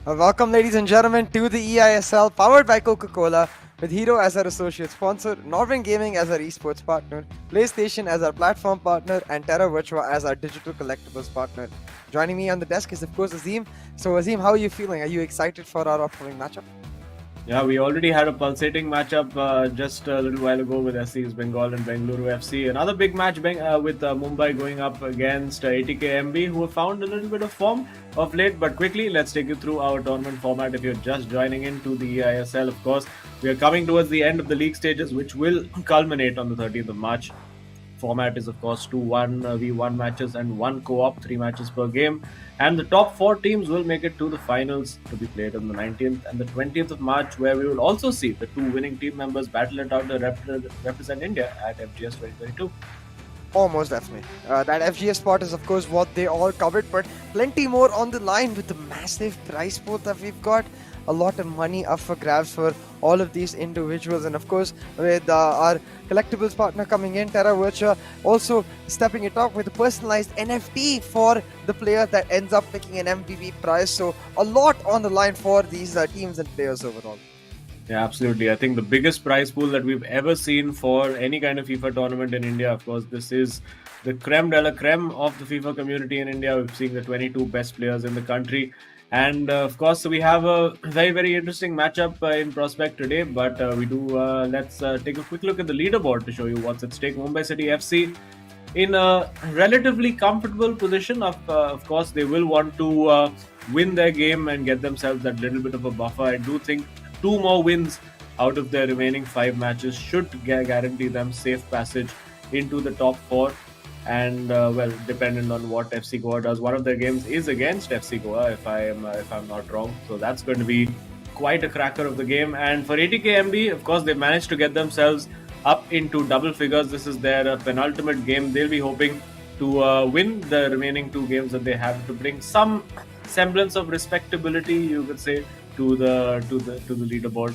Welcome, ladies and gentlemen, to the eISL powered by Coca-Cola with Hero as our associate sponsor, Northern Gaming as our esports partner, PlayStation as our platform partner, and Terra Virtua as our digital collectibles partner. Joining me on the desk is, of course, Azim. So, Azim, how are you feeling? Are you excited for our upcoming matchup? Yeah, we already had a pulsating matchup just a little while ago with SC's Bengal and Bengaluru FC. Another big match with Mumbai going up against ATKMB, who have found a little bit of form of late. But quickly, let's take you through our tournament format. If you're just joining into the eISL, of course, we are coming towards the end of the league stages, which will culminate on the 30th of March. Format is, of course, 2 1v1 matches and 1 co-op, 3 matches per game. And the top 4 teams will make it to the finals to be played on the 19th and the 20th of March, where we will also see the 2 winning team members battle it out to represent India at FGS 2022. Oh, most definitely. That FGS spot is, of course, what they all covered, but plenty more on the line with the massive prize pool that we've got. A lot of money up for grabs for all of these individuals, and of course, with our collectibles partner coming in, Terra Virtua, also stepping it up with a personalized NFT for the player that ends up picking an MVP prize. So, a lot on the line for these teams and players overall. Yeah, absolutely. I think the biggest prize pool that we've ever seen for any kind of FIFA tournament in India, of course, this is the creme de la creme of the FIFA community in India. We've seen the 22 best players in the country. And of course, we have a very, very interesting matchup in prospect today. But let's take a quick look at the leaderboard to show you what's at stake. Mumbai City FC in a relatively comfortable position. Of course, they will want to win their game and get themselves that little bit of a buffer. I do think 2 more wins out of their remaining 5 matches should guarantee them safe passage into the top 4. And dependent on what FC Goa does, one of their games is against FC Goa, if I'm not wrong. So that's going to be quite a cracker of the game. And for ATKMB, of course, they managed to get themselves up into double figures. This is their penultimate game. They'll be hoping to win the remaining 2 games that they have to bring some semblance of respectability, you could say, to the leaderboard.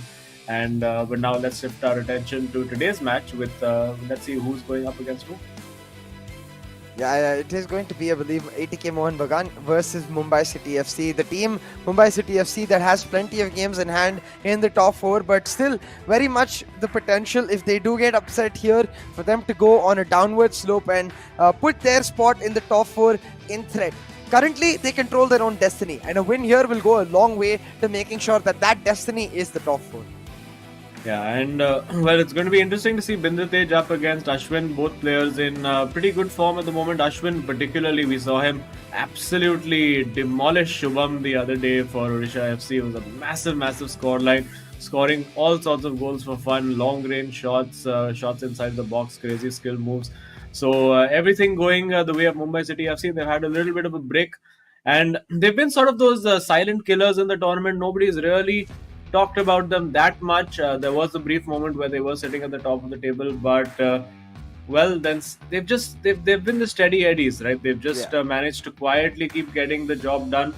And but now let's shift our attention to today's match with let's see who's going up against who. Yeah, it is going to be, I believe, ATK Mohun Bagan versus Mumbai City FC. The team, Mumbai City FC, that has plenty of games in hand in the top 4, but still very much the potential, if they do get upset here, for them to go on a downward slope and put their spot in the top 4 in threat. Currently, they control their own destiny, and a win here will go a long way to making sure that that destiny is the top 4. Yeah, and it's going to be interesting to see Bindratej up against Ashwin. Both players in pretty good form at the moment. Ashwin, particularly, we saw him absolutely demolish Shubham the other day for Odisha FC. It was a massive, massive scoreline, scoring all sorts of goals for fun, long-range shots, shots inside the box, crazy skill moves. So everything going the way of Mumbai City FC. They've had a little bit of a break, and they've been sort of those silent killers in the tournament. Nobody's really talked about them that much. There was a brief moment where they were sitting at the top of the table, but then they've been the steady eddies, right? They've just managed to quietly keep getting the job done,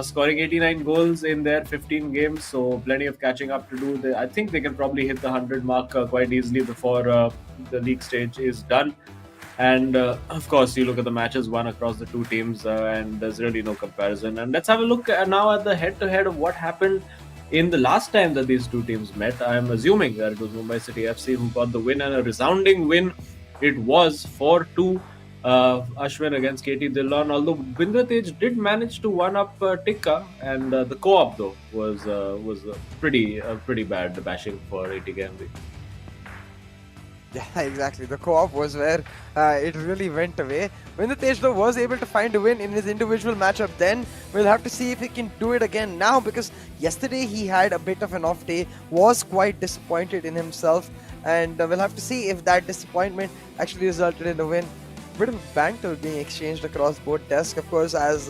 scoring 89 goals in their 15 games, so plenty of catching up to do. I think they can probably hit the 100 mark quite easily before the league stage is done. And of course, you look at the matches won across the 2 teams, and there's really no comparison. And let's have a look now at the head-to-head of what happened in the last time that these 2 teams met. I am assuming that it was Mumbai City FC who got the win, and a resounding win it was 4-2. Ashwin against KT Dillon, although Bindratej did manage to one-up Tikka, and the co-op though was pretty bad bashing for ATKMB. Yeah, exactly. The co-op was where it really went away. Bindratej though was able to find a win in his individual matchup then. We'll have to see if he can do it again now, because yesterday he had a bit of an off day, was quite disappointed in himself, and we'll have to see if that disappointment actually resulted in a win. Bit of banter being exchanged across both desks, of course, as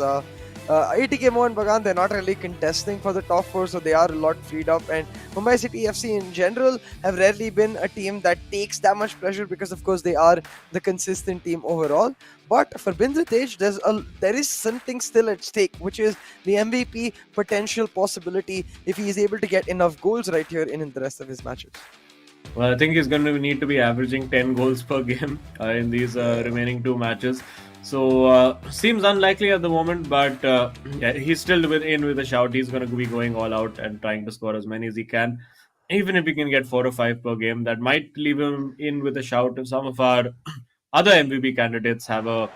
ATK Mohun Bagan, they're not really contesting for the top 4, so they are a lot freed up. And Mumbai City FC in general have rarely been a team that takes that much pressure, because of course they are the consistent team overall. But for Bindratej, there is something still at stake, which is the MVP potential possibility if he is able to get enough goals right here in the rest of his matches. Well, I think he's going to need to be averaging 10 goals per game in these remaining 2 matches. So seems unlikely at the moment, but yeah, he's still in with a shout. He's going to be going all out and trying to score as many as he can. Even if he can get 4 or 5 per game, that might leave him in with a shout. If some of our other MVP candidates have a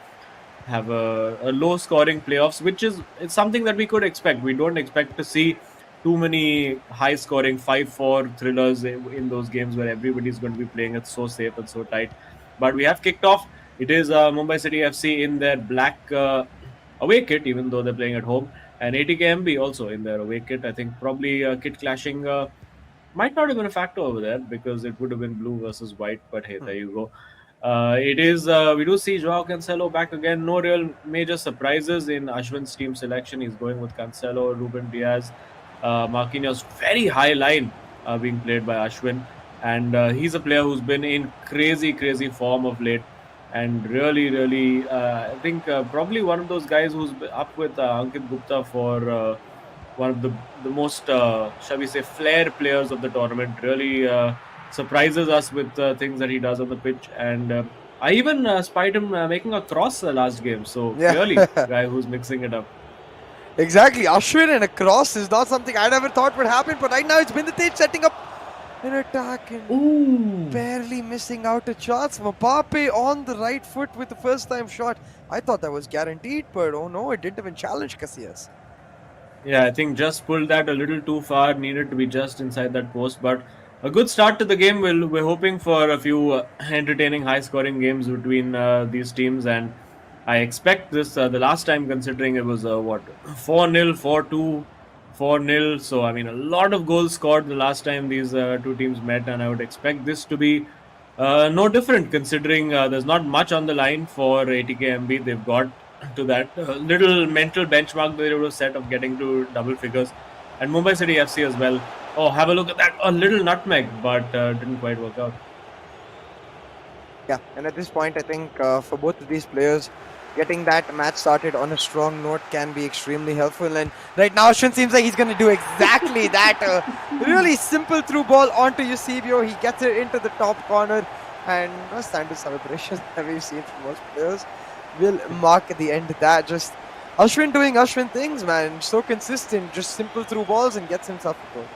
low scoring playoffs, which is it's something that we could expect. We don't expect to see too many high scoring 5-4 thrillers in those games where everybody's going to be playing it so safe and so tight. But we have kicked off. It is Mumbai City FC in their black away kit, even though they're playing at home, and ATKMB also in their away kit. I think probably kit clashing might not have been a factor over there because it would have been blue versus white. But hey, there you go. It is. We do see Joao Cancelo back again. No real major surprises in Ashwin's team selection. He's going with Cancelo, Ruben Diaz, Marquinhos. Very high line being played by Ashwin, and he's a player who's been in crazy form of late, and really, I think probably one of those guys who's up with Ankit Gupta for one of the most, shall we say, flair players of the tournament. Really surprises us with things that he does on the pitch, and I even spied him making a cross last game. So clearly, guy who's mixing it up. Exactly, Ashwin and a cross is not something I never thought would happen, but right now it's Bindate setting up an attack and barely missing out a chance. Mbappe on the right foot with the first time shot. I thought that was guaranteed, but oh no, it didn't even challenge Casillas. Yeah, I think just pulled that a little too far, needed to be just inside that post, but a good start to the game. We're hoping for a few entertaining, high-scoring games between these teams, and I expect this the last time, considering it was 4-0, 4-2, 4-0. So I mean, a lot of goals scored the last time these two teams met, and I would expect this to be no different, considering there's not much on the line for ATKMB. They've got to that little mental benchmark they would have set of getting to double figures, and Mumbai City FC as well. Oh, have a look at that! A little nutmeg, but didn't quite work out. Yeah, and at this point, I think for both of these players, getting that match started on a strong note can be extremely helpful. And right now, Ashwin seems like he's going to do exactly that. Really simple through ball onto Eusebio. He gets it into the top corner, and no standard celebrations that we've seen from most players will mark at the end of that. Just Ashwin doing Ashwin things, man. So consistent, just simple through balls and gets himself a goal.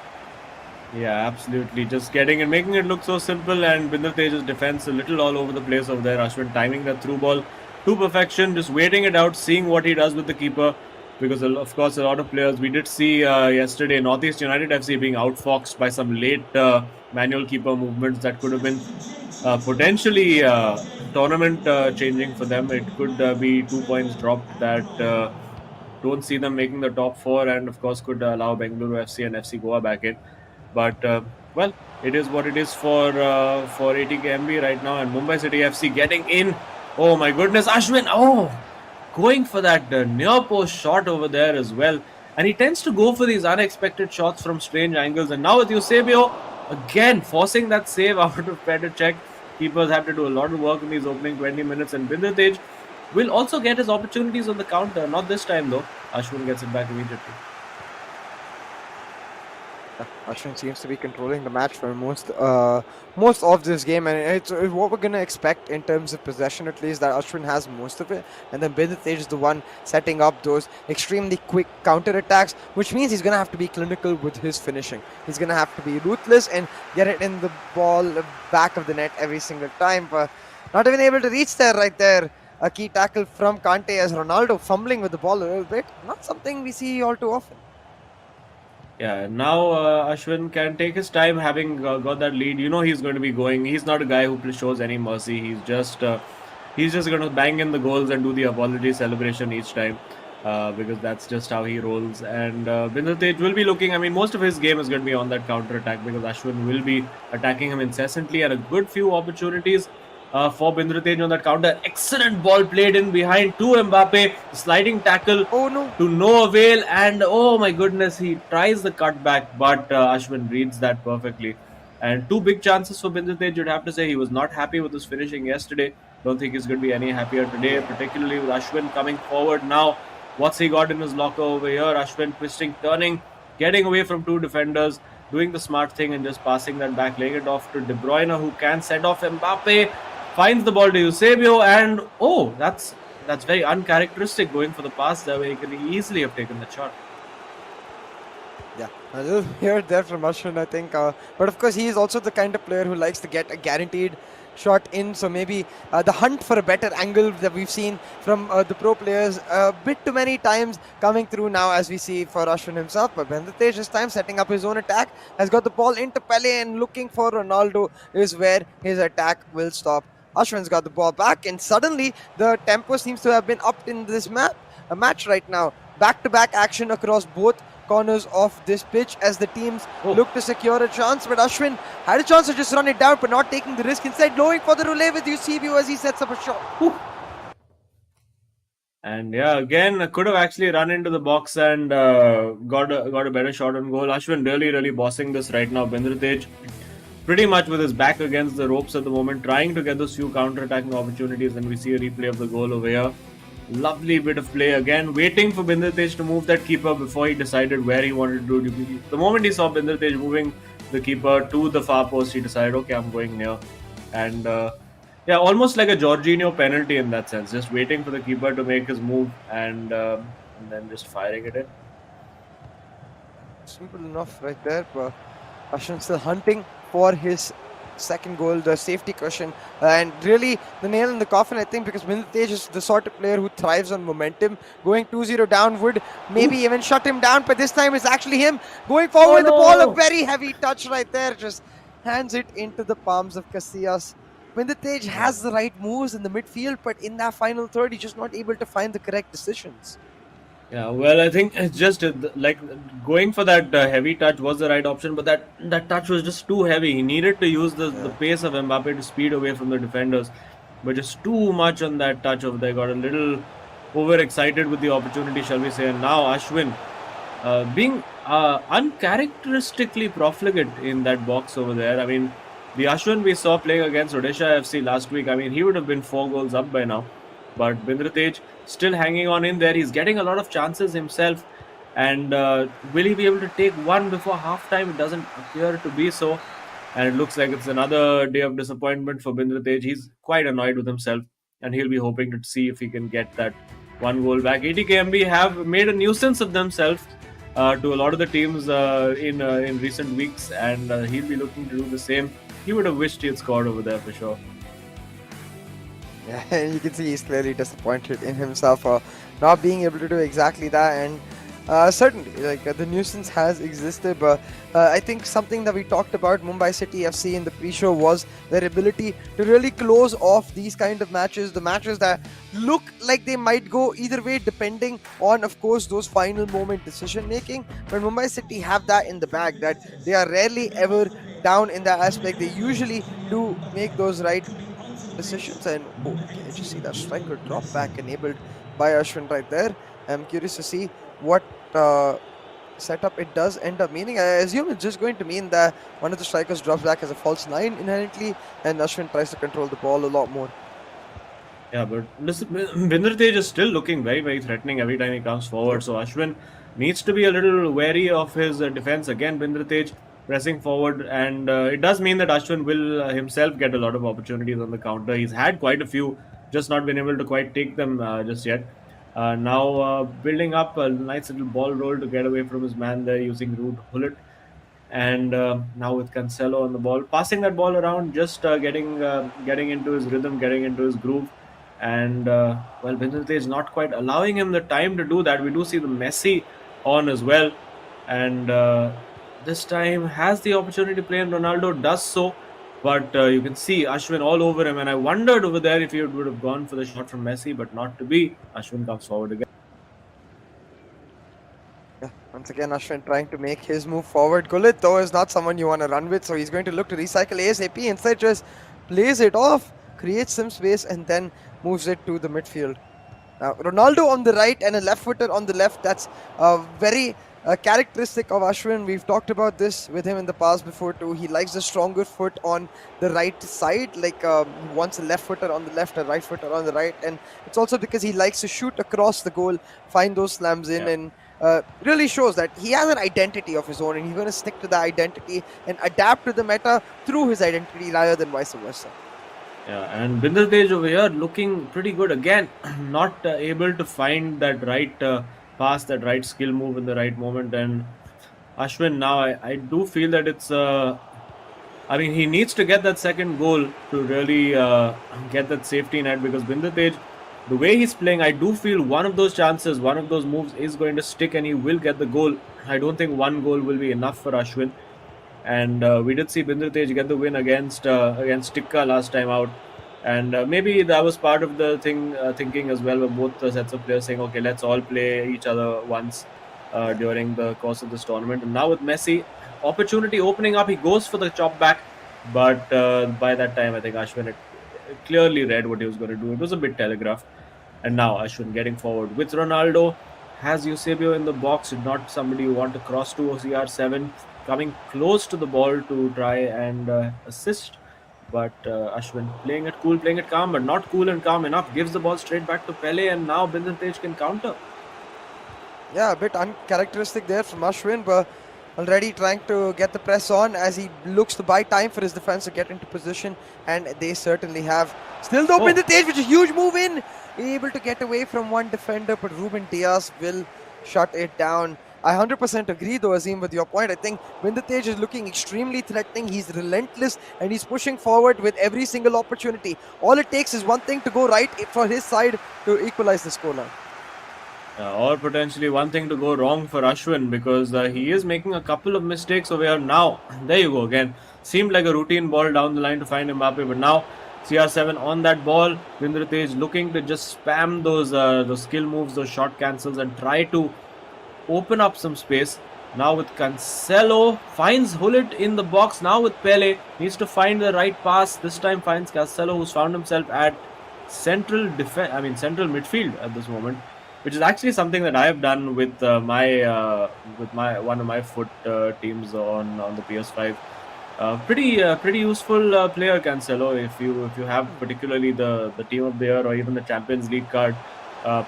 Yeah, absolutely. Just getting and making it look so simple, and Binder Tej's defense a little all over the place over there. Ashwin timing that through ball to perfection, just waiting it out, seeing what he does with the keeper. Because of course, a lot of players we did see yesterday, Northeast United FC being outfoxed by some late manual keeper movements that could have been potentially tournament changing for them. It could be 2 points dropped that don't see them making the top 4, and of course could allow Bengaluru FC and FC Goa back in. But well, it is what it is for ATKMB right now, and Mumbai City FC getting in. Oh my goodness, Ashwin! Oh, going for that near post shot over there as well, and he tends to go for these unexpected shots from strange angles. And now with Eusebio again forcing that save out of Petr Cech. Keepers have to do a lot of work in these opening 20 minutes, and Binder Tej will also get his opportunities on the counter. Not this time though. Ashwin gets it back immediately. Ashwin seems to be controlling the match for most of this game, and it's what we're going to expect in terms of possession, at least, that Ashwin has most of it, and then Binder Tej is the one setting up those extremely quick counter attacks, which means he's going to have to be clinical with his finishing. He's going to have to be ruthless and get it in the ball back of the net every single time, but not even able to reach there right there. A key tackle from Kante as Ronaldo fumbling with the ball a little bit. Not something we see all too often. Yeah, now Ashwin can take his time, having got that lead. You know he's going to be going. He's not a guy who shows any mercy. He's just going to bang in the goals and do the apology celebration each time, because that's just how he rolls. And Binder Tej will be looking. I mean, most of his game is going to be on that counter attack, because Ashwin will be attacking him incessantly, and a good few opportunities for Binder Tej on that counter. Excellent ball played in behind to Mbappe. Sliding tackle to no avail. And oh my goodness, he tries the cutback, but Ashwin reads that perfectly. And 2 big chances for Binder Tej, you'd have to say. He was not happy with his finishing yesterday. Don't think he's going to be any happier today, particularly with Ashwin coming forward now. What's he got in his locker over here? Ashwin twisting, turning, getting away from 2 defenders, doing the smart thing and just passing that back, laying it off to De Bruyne, who can set off Mbappe. Finds the ball to Eusebio, and oh, that's that's very uncharacteristic going for the pass there, where he could easily have taken the shot. Yeah, a little here there from Ashwin, I think. But of course, he is also the kind of player who likes to get a guaranteed shot in. So maybe the hunt for a better angle that we've seen from the pro players a bit too many times coming through now, as we see for Ashwin himself. But Bendratej this time setting up his own attack, has got the ball into Pele and looking for Ronaldo is where his attack will stop. Ashwin's got the ball back, and suddenly the tempo seems to have been upped in this match right now. Back-to-back action across both corners of this pitch as the teams look to secure a chance, but Ashwin had a chance to just run it down, but not taking the risk. Instead, going for the relay with Eusebio as he sets up a shot. And yeah, again, could have actually run into the box and got a better shot on goal. Ashwin really bossing this right now. Bendratej pretty much with his back against the ropes at the moment, trying to get those few counter-attacking opportunities, and we see a replay of the goal over here. Lovely bit of play again, waiting for Bendratej to move that keeper before he decided where he wanted to do. The moment he saw Bendratej moving the keeper to the far post, he decided, okay, I'm going near. And yeah, almost like a Jorginho penalty in that sense, just waiting for the keeper to make his move and then just firing it in. Simple enough right there, but Ashwin still hunting for his second goal, the safety cushion, and really the nail in the coffin, I think, because Bendratej is the sort of player who thrives on momentum. Going 2-0 down would maybe even shut him down, but this time it's actually him going forward with the ball. A very heavy touch right there, just hands it into the palms of Casillas. Bendratej has the right moves in the midfield, but in that final third, he's just not able to find the correct decisions. Yeah, well, I think it's just like going for that heavy touch was the right option, but that touch was just too heavy. He needed to use the pace of Mbappe to speed away from the defenders, but just too much on that touch over there. Got a little overexcited with the opportunity, shall we say, and now Ashwin being uncharacteristically profligate in that box over there. I mean, the Ashwin we saw playing against Odisha FC last week, I mean, he would have been 4 goals up by now. But Bendratej still hanging on in there. He's getting a lot of chances himself. And will he be able to take one before halftime? It doesn't appear to be so. And it looks like it's another day of disappointment for Bendratej. He's quite annoyed with himself. And he'll be hoping to see if he can get that 1 goal back. ATKMB have made a nuisance of themselves to a lot of the teams in recent weeks. And he'll be looking to do the same. He would have wished he had scored over there for sure. Yeah, and you can see he's clearly disappointed in himself for not being able to do exactly that. And certainly, like the nuisance has existed, but I think something that we talked about Mumbai City FC in the pre-show was their ability to really close off these kind of matches, the matches that look like they might go either way depending on, of course, those final moment decision making. But Mumbai City have that in the bag, that they are rarely ever down in that aspect. They usually do make those right decisions. And oh, can you just see that striker drop back enabled by Ashwin right there? I'm curious to see what setup it does end up meaning. I assume it's just going to mean that one of the strikers drops back as a false 9 inherently, and Ashwin tries to control the ball a lot more. Yeah, but Bendratej is still looking very threatening every time he comes forward. So Ashwin needs to be a little wary of his defense. Again, Bendratej pressing forward, and it does mean that Ashwin will himself get a lot of opportunities on the counter. He's had quite a few, just not been able to quite take them just yet. Now building up a nice little ball roll to get away from his man there using Ruud Gullit. And now with Cancelo on the ball, passing that ball around, just getting into his rhythm, getting into his groove. And well, Bendratej is not quite allowing him the time to do that. We do see the Messi on as well. And this time has the opportunity to play, and Ronaldo does so. But you can see Ashwin all over him, and I wondered over there if he would have gone for the shot from Messi, but not to be. Ashwin comes forward again. Yeah, once again Ashwin trying to make his move forward. Gullit though is not someone you want to run with, so he's going to look to recycle ASAP. Instead just plays it off, creates some space, and then moves it to the midfield. Now Ronaldo on the right and a left footer on the left. That's very characteristic of Ashwin. We've talked about this with him in the past before too. He likes the stronger foot on the right side, like he wants a left footer on the left, a right footer on the right, and it's also because he likes to shoot across the goal, find those slams in, and really shows that he has an identity of his own, and he's going to stick to that identity and adapt to the meta through his identity rather than vice versa. Yeah, and Binder Tej over here looking pretty good again. Not able to find that right pass, that right skill move in the right moment. And Ashwin, now I do feel that it's. I mean, he needs to get that second goal to really get that safety net because Binder Tej, the way he's playing, I do feel one of those chances, one of those moves is going to stick and he will get the goal. I don't think one goal will be enough for Ashwin. And we did see Binder Tej get the win against Tikka last time out. And maybe that was part of the thinking as well, with both the sets of players saying, okay, let's all play each other once during the course of this tournament. And now with Messi, opportunity opening up, he goes for the chop back. But by that time, I think Ashwin had clearly read what he was going to do. It was a bit telegraphed. And now Ashwin getting forward with Ronaldo. Has Eusebio in the box, not somebody you want to cross to. CR7 coming close to the ball to try and assist. But Ashwin playing it cool, playing it calm, but not cool and calm enough. Gives the ball straight back to Pele, and now Binder Tej can counter. Yeah, a bit uncharacteristic there from Ashwin, but already trying to get the press on as he looks to buy time for his defense to get into position, and they certainly have. Still though, Binder Tej, which is a huge move in, able to get away from one defender, but Ruben Diaz will shut it down. I 100% agree though, Azim, with your point. I think Binder Tej is looking extremely threatening. He's relentless and he's pushing forward with every single opportunity. All it takes is one thing to go right for his side to equalize the scoreline. Or potentially one thing to go wrong for Ashwin because he is making a couple of mistakes over here now. There you go again. Seemed like a routine ball down the line to find Mbappe, but now CR7 on that ball. Binder Tej looking to just spam those skill moves, those shot cancels, and try to open up some space. Now with Cancelo, finds Hullet in the box. Now with Pele, needs to find the right pass. This time finds Cancelo, who's found himself at central midfield at this moment, which is actually something that I have done with my one of my foot teams on the PS5. Pretty useful player, Cancelo. If you have particularly the team of the year or even the Champions League card,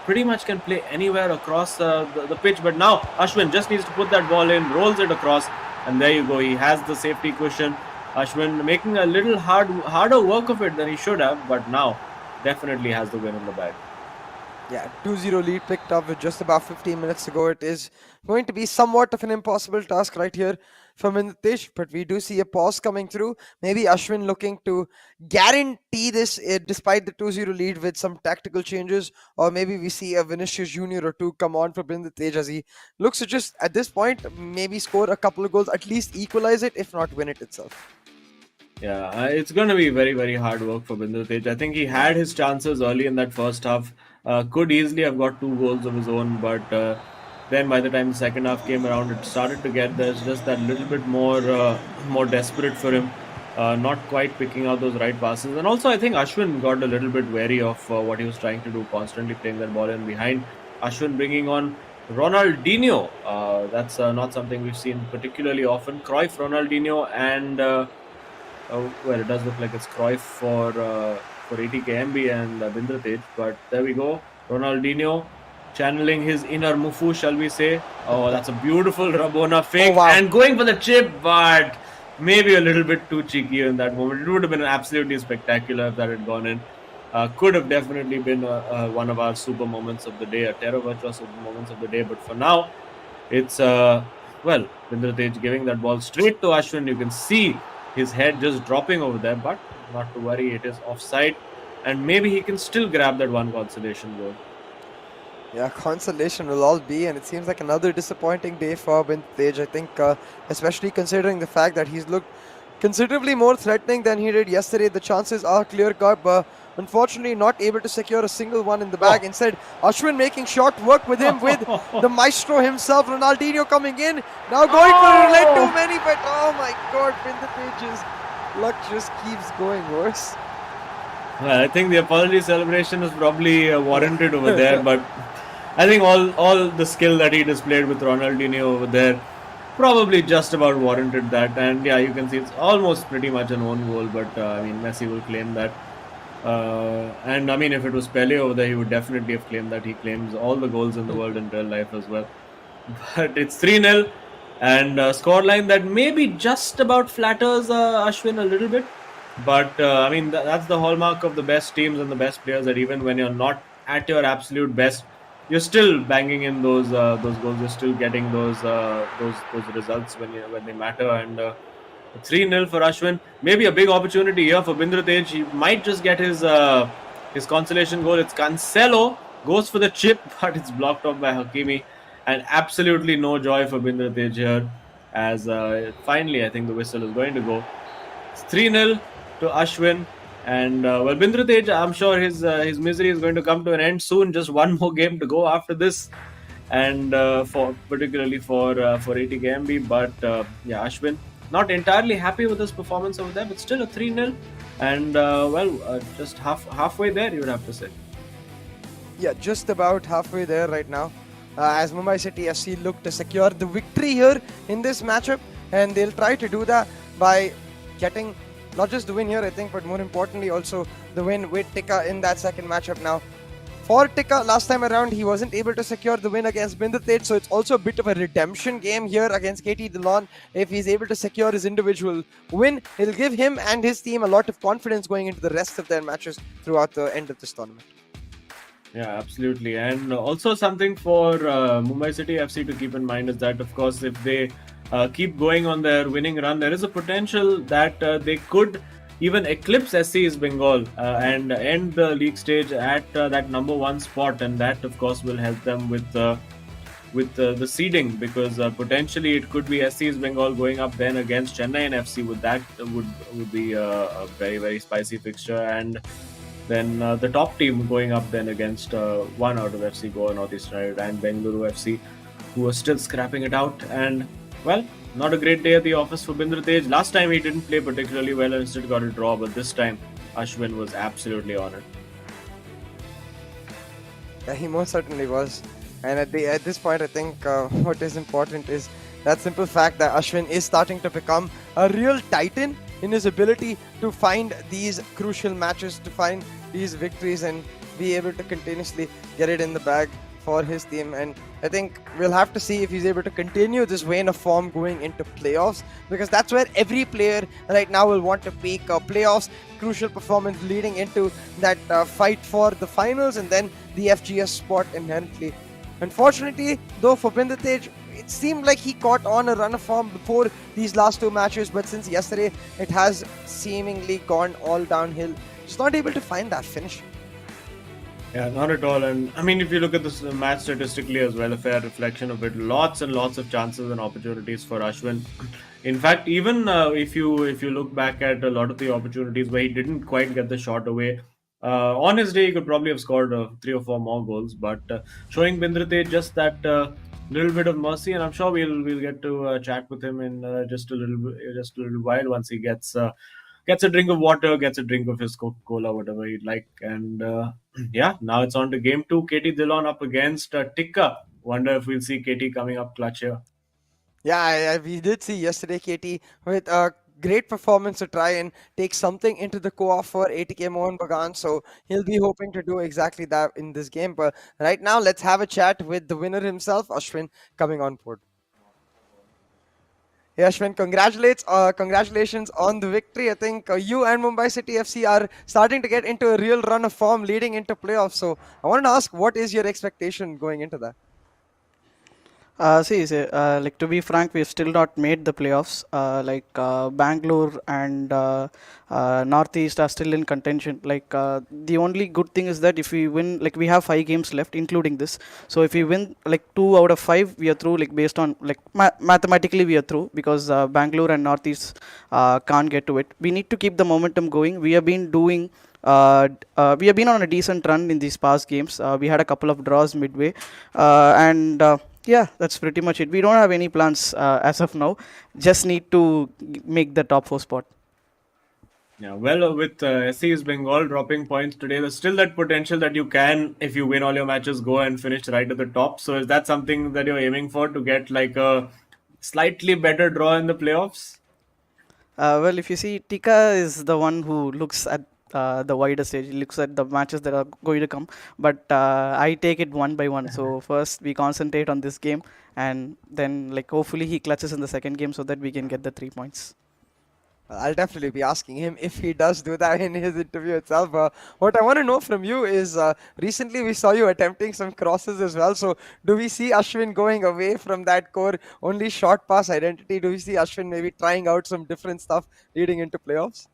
pretty much can play anywhere across the pitch. But now Ashwin just needs to put that ball in, rolls it across, and there you go. He has the safety cushion. Ashwin making a little harder work of it than he should have, but now definitely has the win in the bag. Yeah, 2-0 lead picked up with just about 15 minutes to go. It is going to be somewhat of an impossible task right here for Binder Tej, but we do see a pause coming through. Maybe Ashwin looking to guarantee this despite the 2-0 lead with some tactical changes, or maybe we see a Vinicius Junior or two come on for Binder Tej as he looks to just, at this point, maybe score a couple of goals, at least equalize it, if not win it itself. Yeah, it's going to be very, very hard work for Binder Tej. I think he had his chances early in that first half. Could easily have got 2 goals of his own, but then by the time the second half came around, it started to get there's just that little bit more desperate for him, not quite picking out those right passes. And also, I think Ashwin got a little bit wary of what he was trying to do, constantly playing that ball in behind. Ashwin bringing on Ronaldinho. That's not something we've seen particularly often. Cruyff, Ronaldinho, and well, it does look like it's Cruyff for ATKMB and Binder Tej, but there we go. Ronaldinho channeling his inner Mufu, shall we say. Oh, that's a beautiful Rabona fake. Oh, wow. And going for the chip, but maybe a little bit too cheeky in that moment. It would have been absolutely spectacular if that had gone in. Could have definitely been one of our super moments of the day, a Terra Virtua super moments of the day. But for now, it's, well, Binder Tej giving that ball straight to Ashwin. You can see his head just dropping over there, but not to worry, it is offside, and maybe he can still grab that one consolation goal. Yeah, consolation will all be, and it seems like another disappointing day for Binder Tej. I think, especially considering the fact that he's looked considerably more threatening than he did yesterday. The chances are clear-cut, but unfortunately not able to secure a single one in the bag. Instead, Ashwin making short work with him, with the maestro himself, Ronaldinho coming in. Now going for a roulette, too many, but oh my god, Binder Tej's luck just keeps going worse. Well, I think the apology celebration is probably warranted over there, but I think all the skill that he displayed with Ronaldinho over there probably just about warranted that. And yeah, you can see it's almost pretty much an own goal, but I mean, Messi will claim that. And I mean, if it was Pele over there, he would definitely have claimed that. He claims all the goals in the world in real life as well. But it's 3-0 and a scoreline that maybe just about flatters Ashwin a little bit. But I mean, that's the hallmark of the best teams and the best players. That even when you're not at your absolute best, you're still banging in those goals. You're still getting those results when they matter. And 3-0 for Ashwin. Maybe a big opportunity here for Binder Tej. He might just get his consolation goal. It's Cancelo goes for the chip, but it's blocked off by Hakimi. And absolutely no joy for Binder Tej here. As finally, I think the whistle is going to go. It's 3-0 to Ashwin. And well, Binder Tej, I'm sure his misery is going to come to an end soon. Just one more game to go after this, and for particularly for ATKMB. But yeah, Ashwin not entirely happy with his performance over there, but still a 3-0, and just halfway there, you would have to say. Yeah, just about halfway there right now. As Mumbai City FC look to secure the victory here in this matchup, and they'll try to do that by getting not just the win here, I think, but more importantly also the win with Tika in that second matchup now. For Tika, last time around, he wasn't able to secure the win against Binder Tej, so it's also a bit of a redemption game here against KT Dillon. If he's able to secure his individual win, it'll give him and his team a lot of confidence going into the rest of their matches throughout the end of this tournament. Yeah, absolutely. And also something for Mumbai City FC to keep in mind is that, of course, if they keep going on their winning run, there is a potential that they could even eclipse SC East Bengal and end the league stage at that number one spot. And that, of course, will help them with the seeding, because potentially it could be SC East Bengal going up then against Chennai and FC. With that would be a very, very spicy fixture. And then the top team going up then against one out of FC Goa, Northeast United, and Bengaluru FC, who are still scrapping it out. And well, not a great day at the office for Binder Tej. Last time he didn't play particularly well and instead got a draw, but this time Ashwin was absolutely on it. Yeah, he most certainly was. And at this point, I think what is important is that simple fact that Ashwin is starting to become a real titan in his ability to find these crucial matches, to find these victories, and be able to continuously get it in the bag for his team. And I think we'll have to see if he's able to continue this vein of form going into playoffs, because that's where every player right now will want to peak. Playoffs, crucial performance leading into that fight for the finals and then the FGS spot inherently. Unfortunately, though, for Binder Tej, it seemed like he caught on a run of form before these last two matches, but since yesterday, it has seemingly gone all downhill. Just not able to find that finish. Yeah, not at all. And I mean, if you look at this match statistically as well, a fair reflection of it, lots and lots of chances and opportunities for Ashwin. In fact, even if you look back at a lot of the opportunities where he didn't quite get the shot away, on his day he could probably have scored 3 or 4 more goals. But showing Binder Tej just that little bit of mercy, and I'm sure we'll get to chat with him in just a little while once he gets a drink of water, gets a drink of his Coca-Cola, whatever he'd like. And yeah, now it's on to game 2. KT Dillon up against Tikka. Wonder if we'll see KT coming up clutch here. Yeah, we did see yesterday KT with a great performance to try and take something into the co-op for ATK Mohun Bagan. So he'll be hoping to do exactly that in this game. But right now, let's have a chat with the winner himself, Ashwin, coming on board. Hey Ashwin, congratulations on the victory. I think you and Mumbai City FC are starting to get into a real run of form leading into playoffs. So I wanted to ask, what is your expectation going into that? Like to be frank, we've still not made the playoffs. Bangalore and Northeast are still in contention. The only good thing is that if we win, like we have 5 games left, including this. So if we win like 2 out of 5, we are through. Like based on mathematically, we are through because Bangalore and Northeast can't get to it. We need to keep the momentum going. We have been doing. We have been on a decent run in these past games. We had a couple of draws midway, yeah, that's pretty much it. We don't have any plans as of now. Just need to make the top 4 spot. Yeah, well, with SC East Bengal dropping points today, there's still that potential that you can, if you win all your matches, go and finish right at the top. So is that something that you're aiming for, to get like a slightly better draw in the playoffs? Well, if you see, Tika is the one who looks at the wider stage. He looks at the matches that are going to come. But I take it one by one. So first we concentrate on this game, and then like hopefully he clutches in the second game so that we can get the 3 points. I'll definitely be asking him if he does do that in his interview itself. What I want to know from you is recently we saw you attempting some crosses as well. So, do we see Ashwin going away from that core only short pass identity? Do we see Ashwin maybe trying out some different stuff leading into playoffs?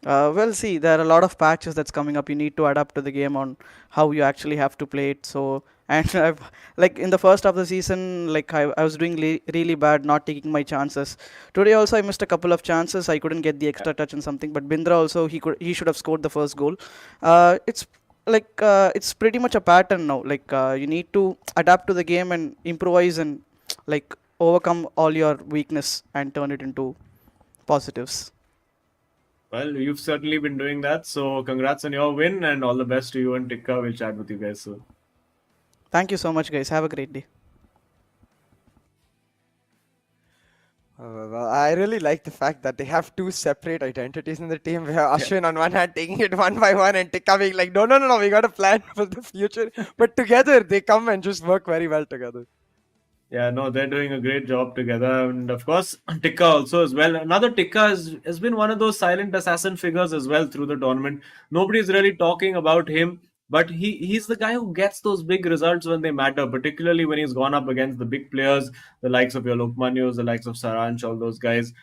Well, see, there are a lot of patches that's coming up. You need to adapt to the game on how you actually have to play it. So, and like in the first half of the season, like I was doing really bad, not taking my chances. Today also, I missed a couple of chances. I couldn't get the extra touch and something. But Bindra also, he should have scored the first goal. It's like it's pretty much a pattern now. Like you need to adapt to the game and improvise and like overcome all your weakness and turn it into positives. Well, you've certainly been doing that. So congrats on your win and all the best to you and Tikka. We'll chat with you guys soon. Thank you so much, guys. Have a great day. Well, I really like the fact that they have two separate identities in the team. Where Ashwin on one hand taking it one by one and Tikka being like, no, we got a plan for the future. But together they come and just work very well together. Yeah, no, they're doing a great job together. And of course, Tikka also as well. Another Tikka has been one of those silent assassin figures as well through the tournament. Nobody's really talking about him, but he's the guy who gets those big results when they matter, particularly when he's gone up against the big players, the likes of your Lokmanyos, the likes of Saransh, all those guys.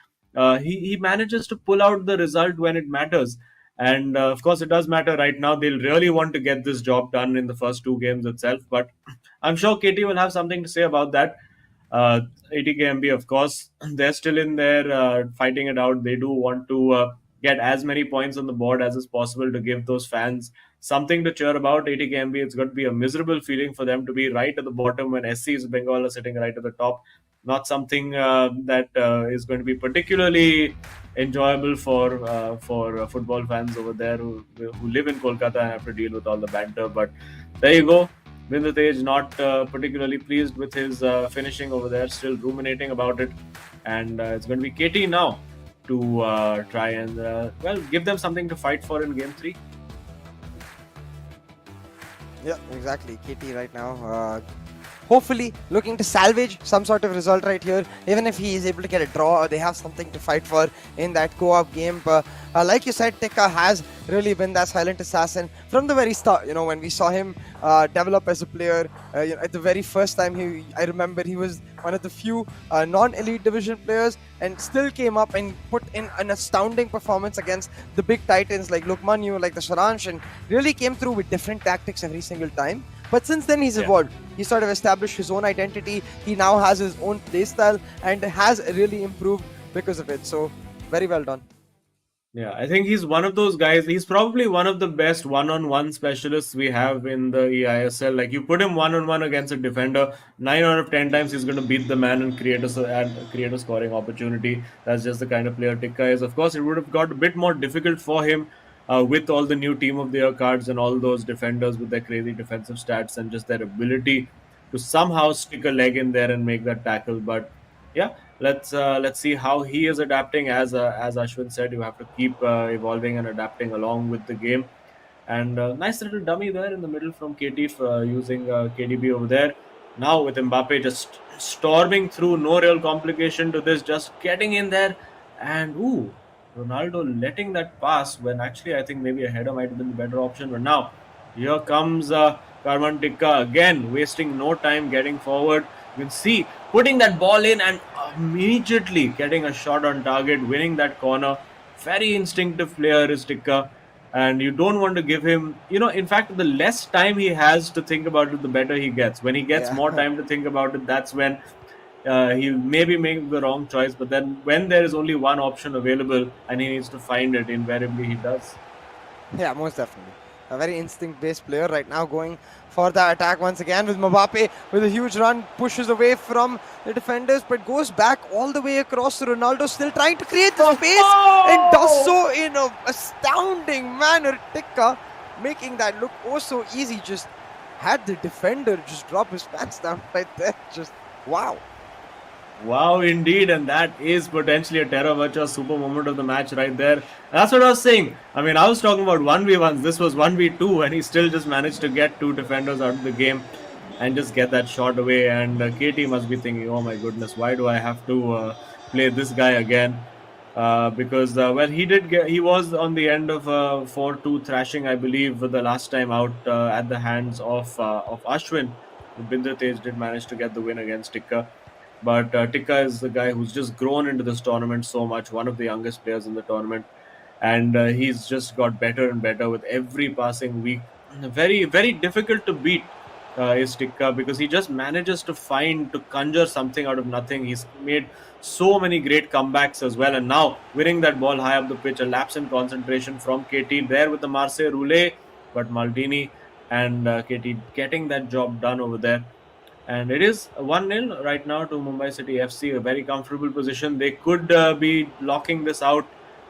He manages to pull out the result when it matters. And of course, it does matter right now. They'll really want to get this job done in the first two games itself. But I'm sure KT will have something to say about that. ATKMB, of course, they're still in there fighting it out. They do want to get as many points on the board as is possible to give those fans something to cheer about. ATKMB, it's going to be a miserable feeling for them to be right at the bottom when SC's Bengal are sitting right at the top. Not something that is going to be particularly enjoyable for football fans over there who live in Kolkata and have to deal with all the banter. But there you go. Vindatej not particularly pleased with his finishing over there, still ruminating about it. And it's going to be KT now to try and, give them something to fight for in Game 3. Yeah, exactly. KT right now, hopefully looking to salvage some sort of result right here. Even if he is able to get a draw, they have something to fight for in that co-op game. But like you said, Tikka has really been that silent assassin from the very start. When we saw him develop as a player, at the very first time, I remember he was one of the few non-elite division players and still came up and put in an astounding performance against the big titans like Lokmanyu, like the Saransh, and really came through with different tactics every single time. But since then, he's evolved. He sort of established his own identity. He now has his own playstyle and has really improved because of it. So, very well done. Yeah, I think he's one of those guys. He's probably one of the best one-on-one specialists we have in the eISL. Like, you put him one-on-one against a defender, 9 out of 10 times he's going to beat the man and create a scoring opportunity. That's just the kind of player Tikka is. Of course, it would have got a bit more difficult for him with all the new Team of the Year cards and all those defenders with their crazy defensive stats and just their ability to somehow stick a leg in there and make that tackle. But yeah, let's see how he is adapting. As Ashwin said, you have to keep evolving and adapting along with the game. And nice little dummy there in the middle from KT for using KDB over there. Now with Mbappe just storming through, no real complication to this, just getting in there. And Ronaldo letting that pass when actually I think maybe a header might have been the better option. But now here comes Karman Tikka again, wasting no time getting forward. You can see putting that ball in and immediately getting a shot on target, winning that corner. Very instinctive player is Tikka. And you don't want to give him, in fact, the less time he has to think about it, the better he gets. When he gets more time to think about it, that's when he maybe make the wrong choice. But then when there is only one option available and he needs to find it, invariably he does. Yeah, most definitely. A very instinct-based player right now going for the attack once again with Mbappe with a huge run, pushes away from the defenders but goes back all the way across to Ronaldo, still trying to create the space and does so in an astounding manner. Tikka making that look oh so easy, just had the defender just drop his pants down right there. Just wow. Wow, indeed, and that is potentially a Terra Vacha super moment of the match right there. That's what I was saying. I mean, I was talking about 1v1s. This was 1v2, and he still just managed to get two defenders out of the game and just get that shot away. And KT must be thinking, oh my goodness, why do I have to play this guy again? because he was on the end of a 4-2 thrashing, I believe, the last time out at the hands of Ashwin. Binder Tej did manage to get the win against Tikka, but Tikka is the guy who's just grown into this tournament so much, one of the youngest players in the tournament, and he's just got better and better with every passing week. Very, very difficult to beat is Tikka, because he just manages to conjure something out of nothing. He's made so many great comebacks as well, and now winning that ball high up the pitch, a lapse in concentration from KT there with the Marseille roulette, but Maldini and KT getting that job done over there. And it is 1-0 right now to Mumbai City FC, a very comfortable position. They could be locking this out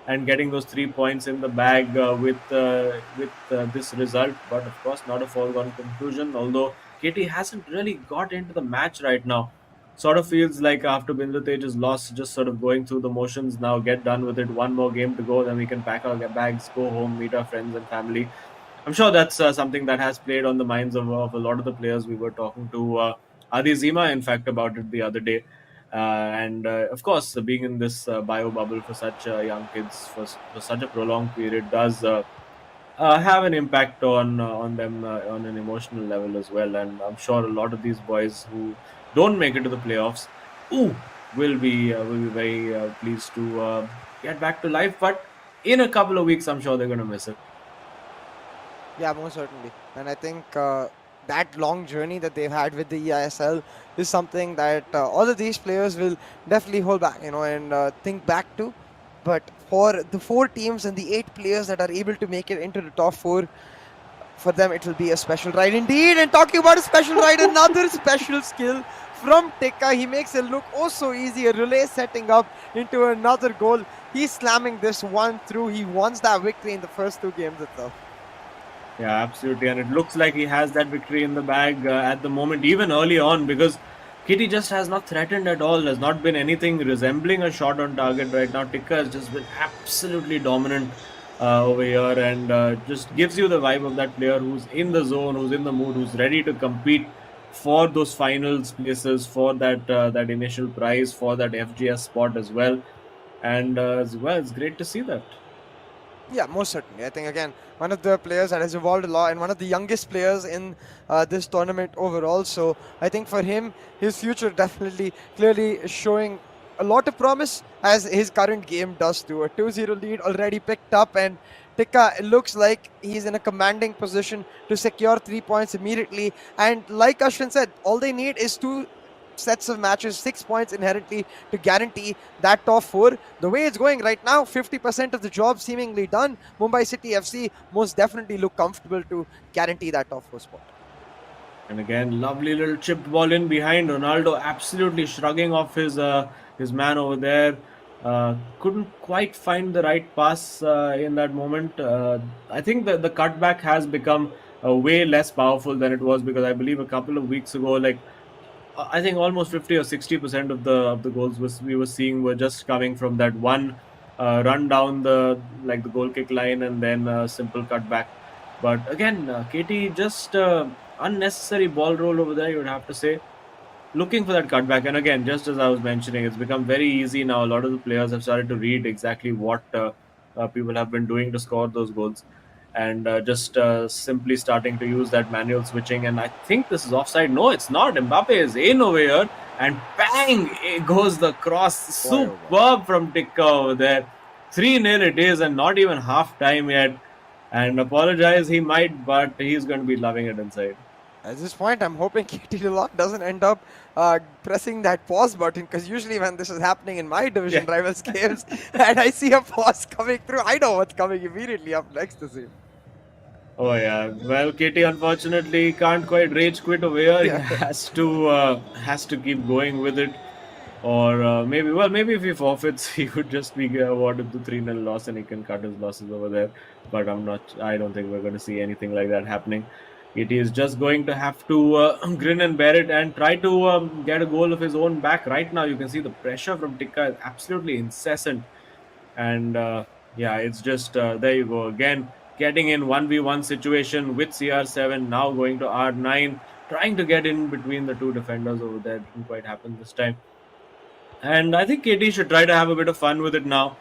and getting those 3 points in the bag with this result, but of course not a foregone conclusion. Although KT hasn't really got into the match right now, sort of feels like after Bindratej's loss, just sort of going through the motions now. Get done with it. One more game to go, then we can pack our bags, go home, meet our friends and family. I'm sure that's something that has played on the minds of a lot of the players. We were talking to Adi Zima, in fact, about it the other day. And of course, being in this bio bubble for such young kids for such a prolonged period does have an impact on them on an emotional level as well. And I'm sure a lot of these boys who don't make it to the playoffs, ooh, will be very pleased to get back to life. But in a couple of weeks, I'm sure they're going to miss it. Yeah, most certainly. And I think that long journey that they've had with the eISL is something that all of these players will definitely hold back, and think back to. But for the 4 teams and the 8 players that are able to make it into the top 4, for them it will be a special ride indeed. And talking about a special ride, another special skill from Tikka. He makes it look oh so easy. A relay setting up into another goal. He's slamming this one through. He wants that victory in the first 2 games itself. Yeah, absolutely. And it looks like he has that victory in the bag at the moment, even early on, because Kitty just has not threatened at all. There's not been anything resembling a shot on target right now. Tikka has just been absolutely dominant over here, and just gives you the vibe of that player who's in the zone, who's in the mood, who's ready to compete for those finals places, for that initial prize, for that FGS spot as well. And as well, it's great to see that. Yeah, most certainly. I think, again, one of the players that has evolved a lot and one of the youngest players in this tournament overall. So I think for him, his future definitely clearly is showing a lot of promise, as his current game does too. A 2-0 lead already picked up, and Tikka, it looks like he's in a commanding position to secure 3 points immediately. And like Ashwin said, all they need is 2 sets of matches, 6 points inherently to guarantee that top 4. The way it's going right now, 50% of the job seemingly done. Mumbai City FC most definitely look comfortable to guarantee that top 4 spot. And again, lovely little chipped ball in behind. Ronaldo absolutely shrugging off his man over there. Couldn't quite find the right pass in that moment. I think the cutback has become way less powerful than it was, because I believe a couple of weeks ago, like I think almost 50 or 60% of the goals we were seeing were just coming from that one run down the goal kick line and then a simple cutback. But again, KT just unnecessary ball roll over there, you would have to say, looking for that cutback. And again, just as I was mentioning, it's become very easy now. A lot of the players have started to read exactly what people have been doing to score those goals, and just simply starting to use that manual switching. And I think this is offside. No, it's not. Mbappe is in over here, and bang, it goes the cross. Superb from Tikka over there. 3-0 it is, and not even half time yet. And apologize he might, but he's going to be loving it inside. At this point, I'm hoping KT Lock doesn't end up pressing that pause button, because usually when this is happening in my division rivals games and I see a pause coming through, I know what's coming immediately up next to see. Oh yeah, well, KT unfortunately can't quite rage quit over here. Yeah. He has to keep going with it, or maybe if he forfeits, he would just be awarded the 3-0 loss and he can cut his losses over there. But I don't think we're going to see anything like that happening. It is just going to have to grin and bear it and try to get a goal of his own back. Right now, you can see the pressure from Tikka is absolutely incessant, and yeah, it's just there you go again. Getting in 1v1 situation with CR7, now going to R9, trying to get in between the 2 defenders over there. Didn't quite happen this time. And I think KT should try to have a bit of fun with it now.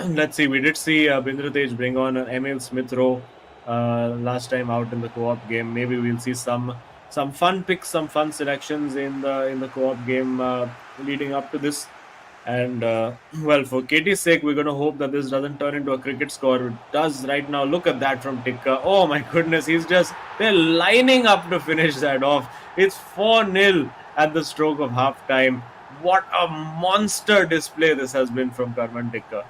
let's see. We did see Bindratej bring on Emil Smith Rowe last time out in the co-op game. Maybe we'll see some fun picks, some fun selections in the co-op game leading up to this. And well, for KT's sake, we're going to hope that this doesn't turn into a cricket score. It does right now. Look at that from Tikka. Oh my goodness, they're lining up to finish that off. It's 4-0 at the stroke of half time. What a monster display this has been from Karman Tikka.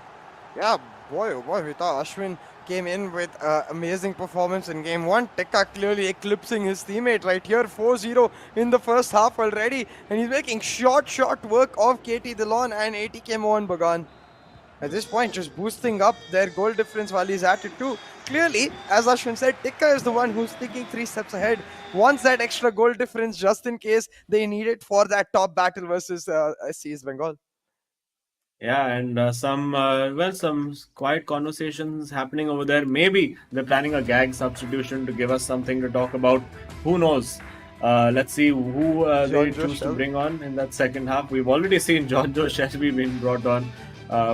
Yeah, boy, oh boy, we thought Ashwin came in with amazing performance in game one. Tikka clearly eclipsing his teammate right here, 4-0 in the first half already, and he's making short work of KT Dhillon and ATK Mohun Bagan. At this point, just boosting up their goal difference while he's at it too. Clearly, as Ashwin said, Tikka is the one who's thinking 3 steps ahead, wants that extra goal difference just in case they need it for that top battle versus SC East Bengal. Yeah, and some quiet conversations happening over there. Maybe they're planning a gag substitution to give us something to talk about. Who knows? Let's see who they choose to bring on in that second half. We've already seen John Joe Shelby being brought on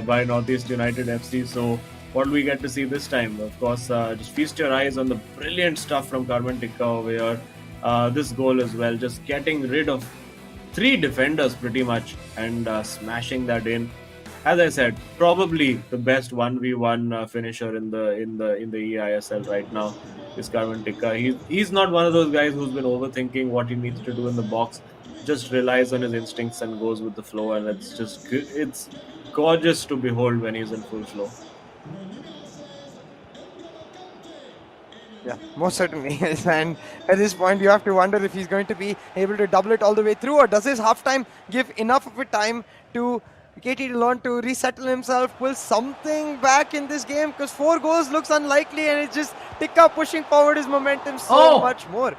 by Northeast United FC. So what do we get to see this time? Of course, just feast your eyes on the brilliant stuff from Karman Tikka over here. This goal as well, just getting rid of 3 defenders pretty much and smashing that in. As I said, probably the best 1v1 finisher in the eISL right now is Karman Tikka. He's not one of those guys who's been overthinking what he needs to do in the box. Just relies on his instincts and goes with the flow, and it's gorgeous to behold when he's in full flow. Yeah, most certainly. And at this point, you have to wonder if he's going to be able to double it all the way through, or does his halftime give enough of a time to KT Dhillon to resettle himself, pull something back in this game? Because 4 goals looks unlikely, and it's just Tikka pushing forward his momentum so much more.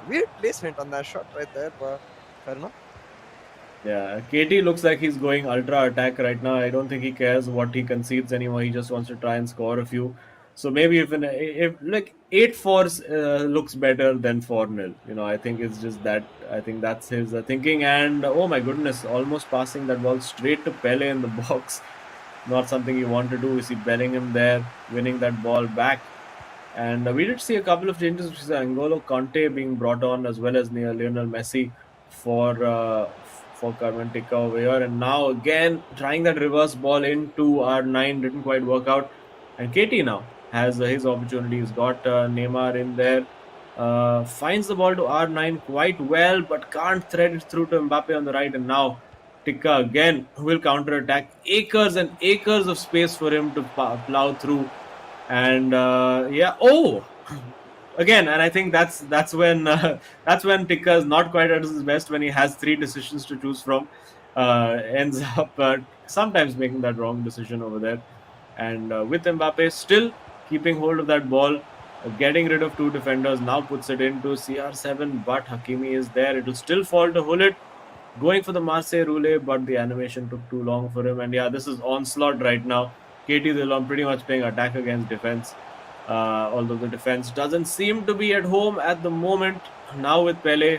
Weird placement on that shot right there, but fair enough. Yeah, KT looks like he's going ultra attack right now. I don't think he cares what he concedes anymore. He just wants to try and score a few. So maybe if like 8-4 looks better than 4-0, I think it's just that. I think that's his thinking. And oh my goodness, almost passing that ball straight to Pele in the box. Not something you want to do. We see Bellingham there winning that ball back. And we did see a couple of changes, which is N'Golo Conte being brought on as well as Lionel Messi for Karman Tikka over here. And now again trying that reverse ball into R9 didn't quite work out. And KT now has his opportunity. He's got Neymar in there. Finds the ball to R9 quite well, but can't thread it through to Mbappe on the right. And now Tikka again will counter attack. Acres and acres of space for him to plow through. And again, and I think that's when Tikka is not quite at his best, when he has 3 decisions to choose from. Ends up sometimes making that wrong decision over there. And with Mbappe still keeping hold of that ball, getting rid of 2 defenders, now puts it into CR7, but Hakimi is there. It will still fall to Hullet, going for the Marseille Roulette, but the animation took too long for him. And yeah, this is onslaught right now. KT Dhillon pretty much playing attack against defense, although the defense doesn't seem to be at home at the moment. Now with Pele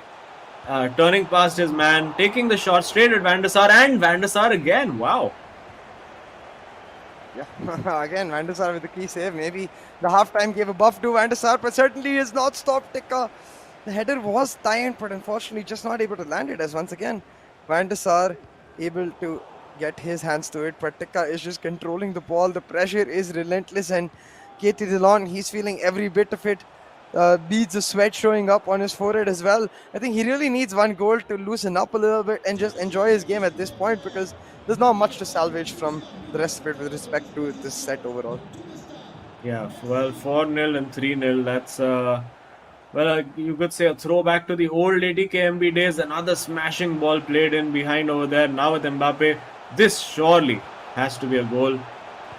turning past his man, taking the shot straight at Van der Sar, and Van der Sar again. Wow. Yeah, again, Van der Sar with the key save. Maybe the halftime gave a buff to Van der Sar, but certainly has not stopped Tikka. The header was timed, but unfortunately just not able to land it, as once again Van der Sar able to get his hands to it, but Tikka is just controlling the ball. The pressure is relentless, and KT Dhillon, he's feeling every bit of it. Beads of sweat showing up on his forehead as well. I think he really needs 1 goal to loosen up a little bit and just enjoy his game at this point, because there's not much to salvage from the rest of it with respect to this set overall. Yeah, well, 4-0 and 3-0, that's you could say a throwback to the old ATKMB days. Another smashing ball played in behind over there. Now with Mbappe, this surely has to be a goal,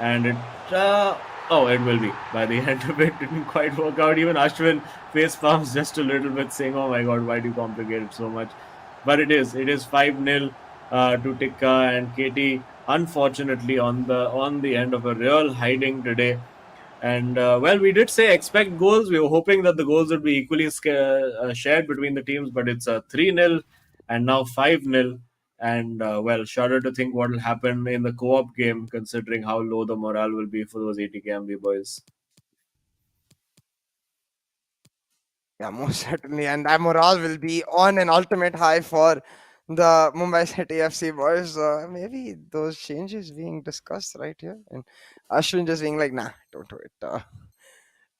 and it will be. By the end of it, didn't quite work out. Even Ashwin face palms just a little bit, saying, "Oh my God, why do you complicate it so much?" But it is 5-0 to Tikka, and KT unfortunately on the end of a real hiding today. And we did say expect goals. We were hoping that the goals would be equally shared between the teams, but it's a 3-0 and now 5-0. And shudder to think what will happen in the co-op game, considering how low the morale will be for those ATKMB boys. Yeah, most certainly. And that morale will be on an ultimate high for the Mumbai City FC boys. Maybe those changes being discussed right here. And Ashwin just being like, nah, don't do it.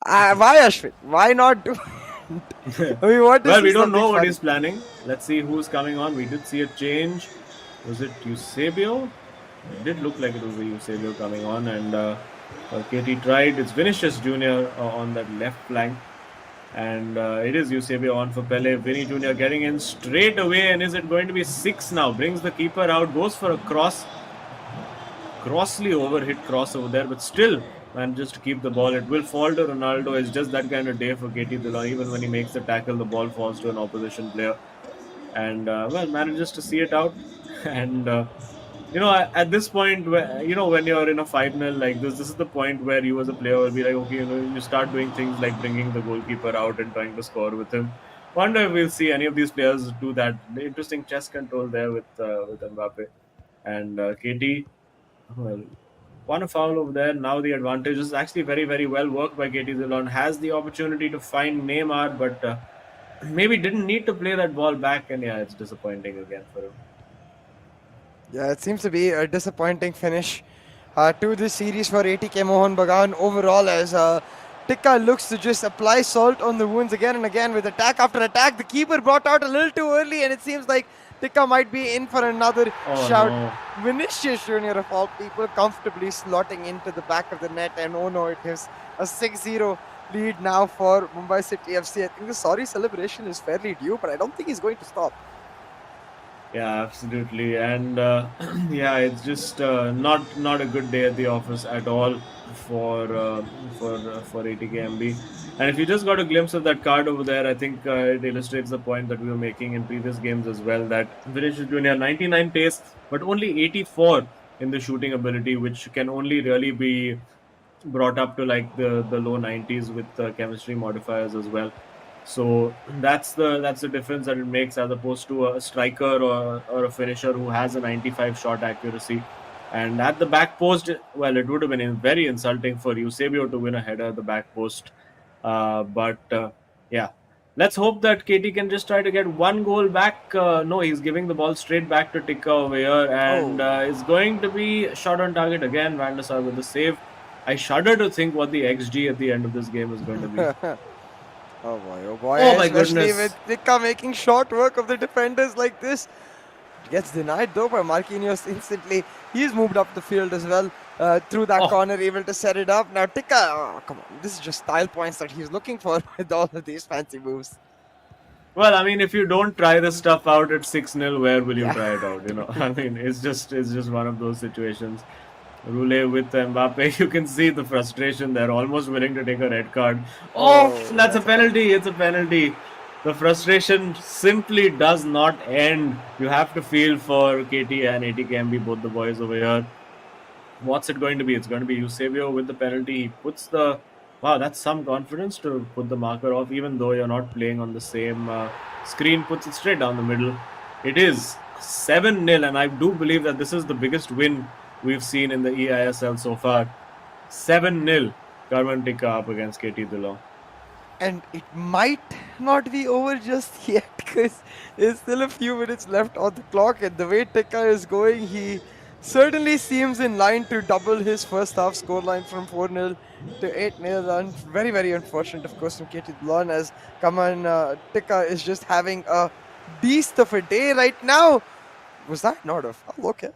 Why Ashwin? Why not do it? I mean, what is Well, we this don't something know what fun? he's planning. Let's see who's coming on. We did see a change. Was it Eusebio? It did look like it was Eusebio coming on, and KT tried. It's Vinicius Jr. On that left flank, and it is Eusebio on for Pele. Vinny Jr. getting in straight away, and is it going to be 6 now? Brings the keeper out, goes for a crossly overhit cross over there, but still manages to keep the ball. It will fall to Ronaldo. It's just that kind of day for KT Dillon. Even when he makes the tackle, the ball falls to an opposition player, and manages to see it out. And at this point, when you're in a 5-0 like this is the point where you as a player will be like, okay, you start doing things like bringing the goalkeeper out and trying to score with him. Wonder if we'll see any of these players do that. The interesting chess control there with Mbappe and KT. Well, one foul over there. Now the advantage is actually very, very well worked by KT Dillon. Has the opportunity to find Neymar, but maybe didn't need to play that ball back. And yeah, it's disappointing again for him. Yeah, it seems to be a disappointing finish to this series for ATK Mohun Bagan overall, as Tikka looks to just apply salt on the wounds again and again with attack after attack. The keeper brought out a little too early, and it seems like Tikka might be in for another shout. No. Vinicius Jr. of all people comfortably slotting into the back of the net, and oh no, it is a 6-0 lead now for Mumbai City FC. I think the sorry celebration is fairly due, but I don't think he's going to stop. Yeah, absolutely, and it's just not a good day at the office at all for ATKMB. And if you just got a glimpse of that card over there, I think it illustrates the point that we were making in previous games as well. That Vinicius Jr. 99 pace, but only 84 in the shooting ability, which can only really be brought up to like the low 90s with chemistry modifiers as well. So that's the difference that it makes, as opposed to a striker or a finisher who has a 95 shot accuracy. And at the back post, well, it would have been very insulting for Eusebio to win a header at the back post. Yeah, let's hope that KT can just try to get one goal back. No, he's giving the ball straight back to Tikka over here, and it's going to be shot on target again. Van der Sar with the save. I shudder to think what the XG at the end of this game is going to be. Oh boy, oh my especially goodness. with Tikka making short work of the defenders like this. Gets denied though by Marquinhos instantly. He's moved up the field as well through that corner, able to set it up. Now Tikka, come on, this is just style points that he's looking for with all of these fancy moves. Well, I mean, if you don't try this stuff out at 6-0, where will you try it out? I mean, it's just one of those situations. Roulé with Mbappe, you can see the frustration. They're almost willing to take a red card. That's a penalty. It's a penalty. The frustration simply does not end. You have to feel for KT and ATKMB, both the boys over here. What's it going to be? It's going to be Eusebio with the penalty. He puts the... Wow, that's some confidence to put the marker off, even though you're not playing on the same screen. Puts it straight down the middle. It is 7-0, and I do believe that this is the biggest win we've seen in the eISL so far. 7-0, Karman Tikka up against KT Dillon. And it might not be over just yet, because there's still a few minutes left on the clock, and the way Tikka is going, he certainly seems in line to double his first half scoreline from 4-0 to 8-0. And very, very unfortunate, of course, from KT Dillon, as Karman Tikka is just having a beast of a day right now. Was that not a foul? Okay.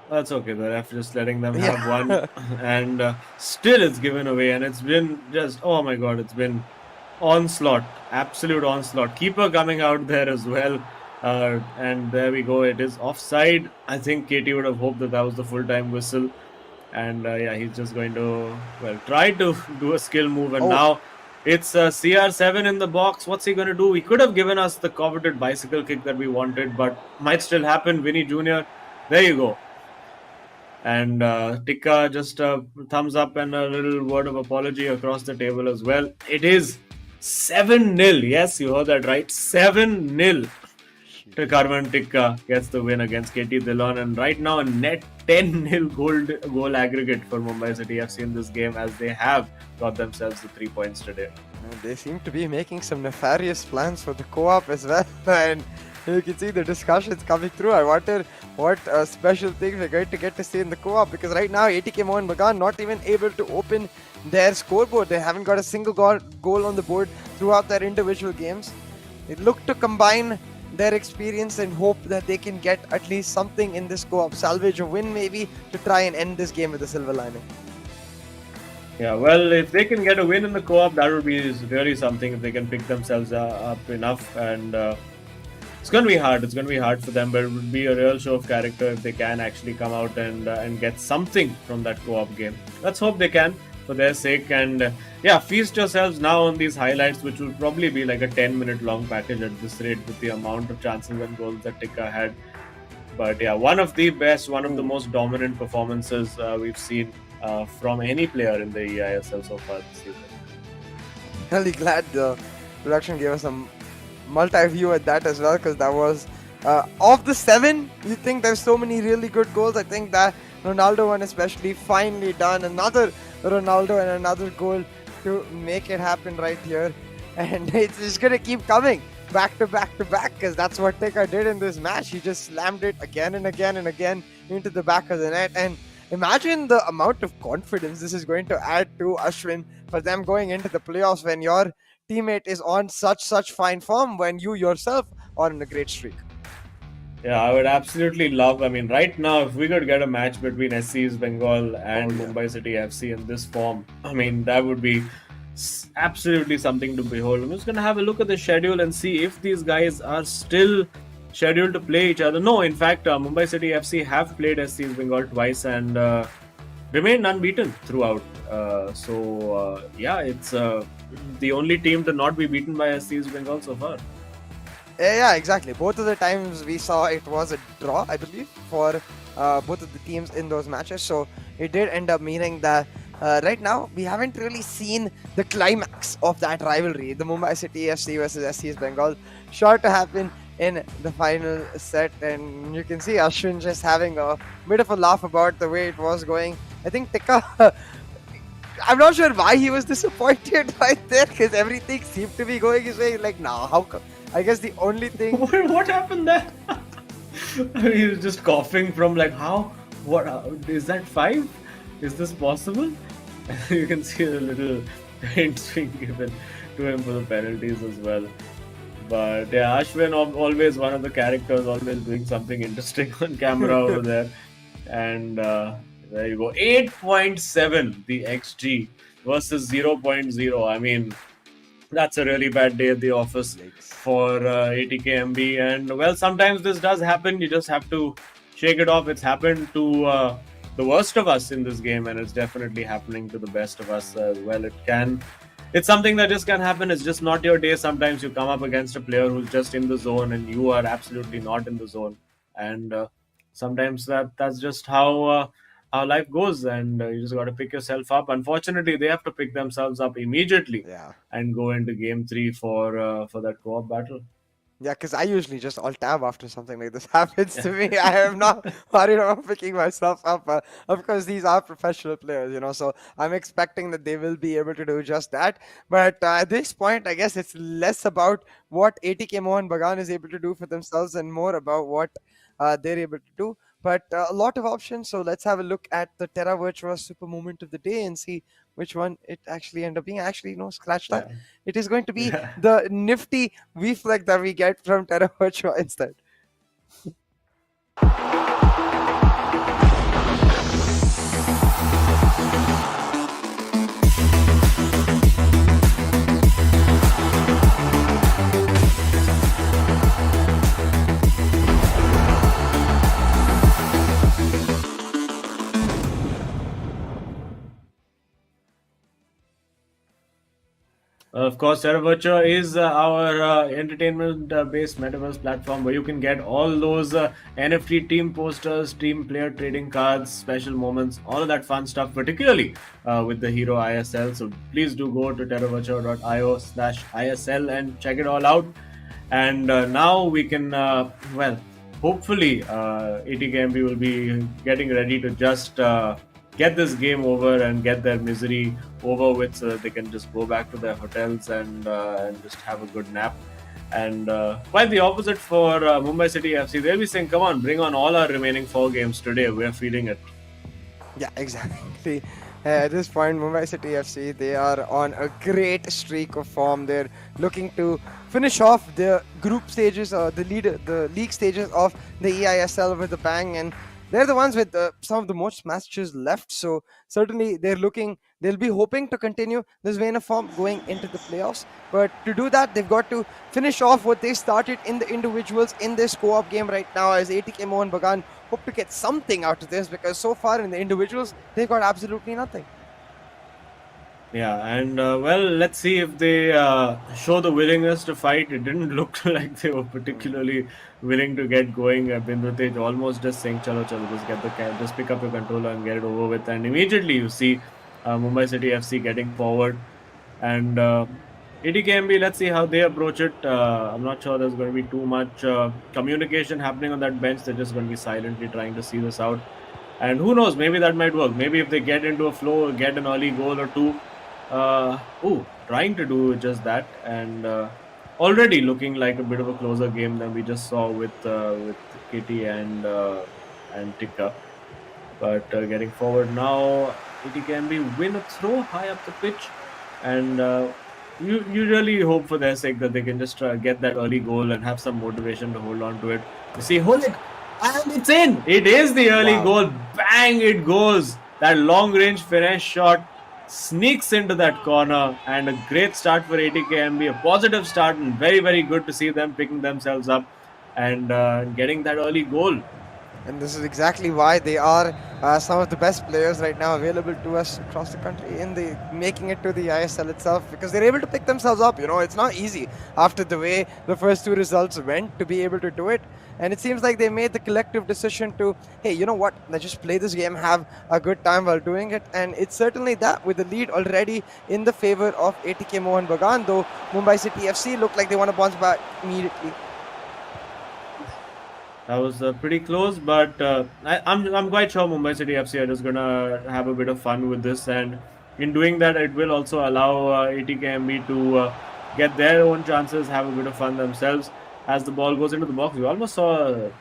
That's okay. The ref just letting them have one, and still it's given away. And it's been just, oh my god, it's been onslaught, absolute onslaught. Keeper coming out there as well, and there we go. It is offside. I think KT would have hoped that was the full-time whistle, and he's just going to try to do a skill move, and now it's CR7 in the box. What's he going to do? He could have given us the coveted bicycle kick that we wanted, but might still happen. Vinny Jr. There you go. And Tikka just a thumbs up and a little word of apology across the table as well. It is 7-0. Yes, you heard that right. 7-0. Karman Tikka gets the win against KT Dillon, and right now a net 10-0 goal aggregate for Mumbai City FC in this game, as they have got themselves the 3 points today. And they seem to be making some nefarious plans for the co-op as well, and you can see the discussions coming through. I wonder what special things we're going to get to see in the co-op, because right now ATK Mohun Bagan not even able to open their scoreboard. They haven't got a single goal on the board throughout their individual games. They look to combine their experience and hope that they can get at least something in this co-op, salvage a win maybe, to try and end this game with a silver lining. Yeah, well, if they can get a win in the co-op, that would be really something, if they can pick themselves up enough. And it's going to be hard. It's going to be hard for them, but it would be a real show of character if they can actually come out and get something from that co-op game. Let's hope they can, for their sake. And yeah, feast yourselves now on these highlights, which will probably be like a 10-minute long package at this rate, with the amount of chances and goals that Tikka had. But yeah, one of the best, one of the most dominant performances we've seen from any player in the eISL so far this season. Really glad the production gave us some multi-view at that as well, because that was of the 7, you think there's so many really good goals. I think that Ronaldo one especially, finally done, another Ronaldo and another goal to make it happen right here, and it's just gonna keep coming back to back to back, because that's what Tikka did in this match. He just slammed it again and again and again into the back of the net. And imagine the amount of confidence this is going to add to Ashwin for them going into the playoffs, when your teammate is on such fine form, when you yourself are on a great streak. Yeah, I would absolutely love, I mean, right now, if we could get a match between SC's Bengal and Mumbai City FC in this form, I mean, that would be absolutely something to behold. I'm just going to have a look at the schedule and see if these guys are still scheduled to play each other. No, in fact, Mumbai City FC have played SC's Bengal twice and remained unbeaten throughout. Yeah, it's the only team to not be beaten by SC's Bengal so far. Yeah, exactly. Both of the times we saw it was a draw, I believe, for both of the teams in those matches. So it did end up meaning that right now we haven't really seen the climax of that rivalry, the Mumbai City FC versus SC's Bengal. Sure to happen in the final set, and you can see Ashwin just having a bit of a laugh about the way it was going. I think Tikka, I'm not sure why he was disappointed right there, because everything seemed to be going his way. Like, nah, how come? I guess the only thing... What happened there? He was just coughing from like, how? What? Is that 5? Is this possible? You can see a little hints being given to him for the penalties as well. But yeah, Ashwin, always one of the characters, always doing something interesting on camera over there. And there you go. 8.7 the XG versus 0.0. I mean, that's a really bad day at the office for ATKMB. And well, sometimes this does happen. You just have to shake it off. It's happened to the worst of us in this game, and it's definitely happening to the best of us as well. It's something that just can happen. It's just not your day. Sometimes you come up against a player who's just in the zone and you are absolutely not in the zone. And sometimes that's just how life goes, and you just got to pick yourself up. Unfortunately, they have to pick themselves up immediately and go into game 3 for that co-op battle. Yeah, because I usually just alt-tab after something like this happens to me. I am not worried about picking myself up. Of course, these are professional players, so I'm expecting that they will be able to do just that. But at this point, I guess it's less about what ATK Mohun Bagan is able to do for themselves and more about what they're able to do. But a lot of options, so let's have a look at the Terra Virtua Super Moment of the Day and see which one it actually ended up being. Actually, no, scratch that. Yeah. It is going to be the nifty V-Fleck that we get from Terra Virtua instead. Of course, Terra Virtua is our entertainment-based metaverse platform where you can get all those NFT team posters, team player trading cards, special moments, all of that fun stuff, particularly with the hero eISL. So please do go to terravirtua.io/ISL and check it all out. And now we can, hopefully ATKMB will be getting ready to just get this game over and get their misery over with, so that they can just go back to their hotels and just have a good nap. And quite the opposite for Mumbai City FC. They'll be saying, come on, bring on all our remaining 4 games today. We're feeling it. Yeah, exactly. At this point, Mumbai City FC, they are on a great streak of form. They're looking to finish off the group stages or the league stages of the eISL with a bang, and they're the ones with some of the most matches left. So certainly they'll be hoping to continue this vein of form going into the playoffs. But to do that, they've got to finish off what they started in the individuals in this co-op game right now, as ATK Mohun Bagan hope to get something out of this, because so far in the individuals, they've got absolutely nothing. Yeah, and let's see if they show the willingness to fight. It didn't look like they were particularly willing to get going. Bindutej almost just saying, "Chalo, chalo, just pick up your controller and get it over with." And immediately you see Mumbai City FC getting forward, and ATKMB. Let's see how they approach it. I'm not sure there's going to be too much communication happening on that bench. They're just going to be silently trying to see this out. And who knows, maybe that might work. Maybe if they get into a flow, get an early goal or two. Trying to do just that, and already looking like a bit of a closer game than we just saw with KT and Tikka. But getting forward now, ATKMB win a throw high up the pitch, and you really hope for their sake that they can just get that early goal and have some motivation to hold on to it. You see, hold it, and it's in. It is the early goal. Bang! It goes. That long range finesse shot sneaks into that corner, and a great start for ATKMB, a positive start, and very, very good to see them picking themselves up and getting that early goal. And this is exactly why they are some of the best players right now available to us across the country in the making it to the ISL itself, because they're able to pick themselves up. You know, it's not easy after the way the first 2 results went to be able to do it. And it seems like they made the collective decision to, hey, you know what, let's just play this game, have a good time while doing it. And it's certainly that, with the lead already in the favor of ATK Mohun Bagan, though Mumbai City FC look like they want to bounce back immediately. That was pretty close, but I'm quite sure Mumbai City FC are just going to have a bit of fun with this. And in doing that, it will also allow ATKMB to get their own chances, have a bit of fun themselves. As the ball goes into the box, we almost saw a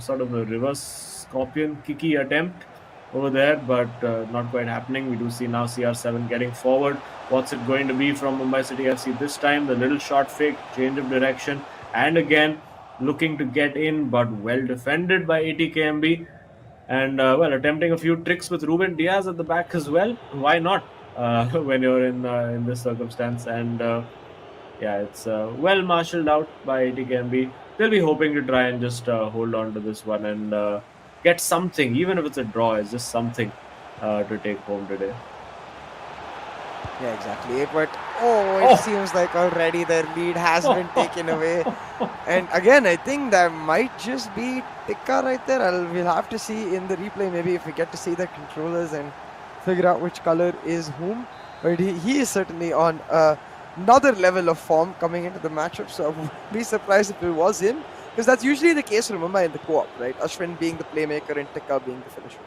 sort of a reverse scorpion kicky attempt over there, but not quite happening. We do see now CR7 getting forward. What's it going to be from Mumbai City FC this time? The little short fake, change of direction, and again looking to get in, but well defended by ATKMB. And attempting a few tricks with Ruben Diaz at the back as well. Why not when you're in this circumstance? And it's well marshaled out by ATKMB. They'll be hoping to try and just hold on to this one and get something, even if it's a draw, it's just something to take home today. Yeah, exactly. But it seems like already their lead has been taken away. And again, I think that might just be Tikka right there. We'll have to see in the replay, maybe if we get to see the controllers and figure out which color is whom. But he is certainly on another level of form coming into the matchup, so I wouldn't be surprised if it was him, because that's usually the case for Mumbai in the co-op, right? Ashwin being the playmaker and Tikka being the finisher.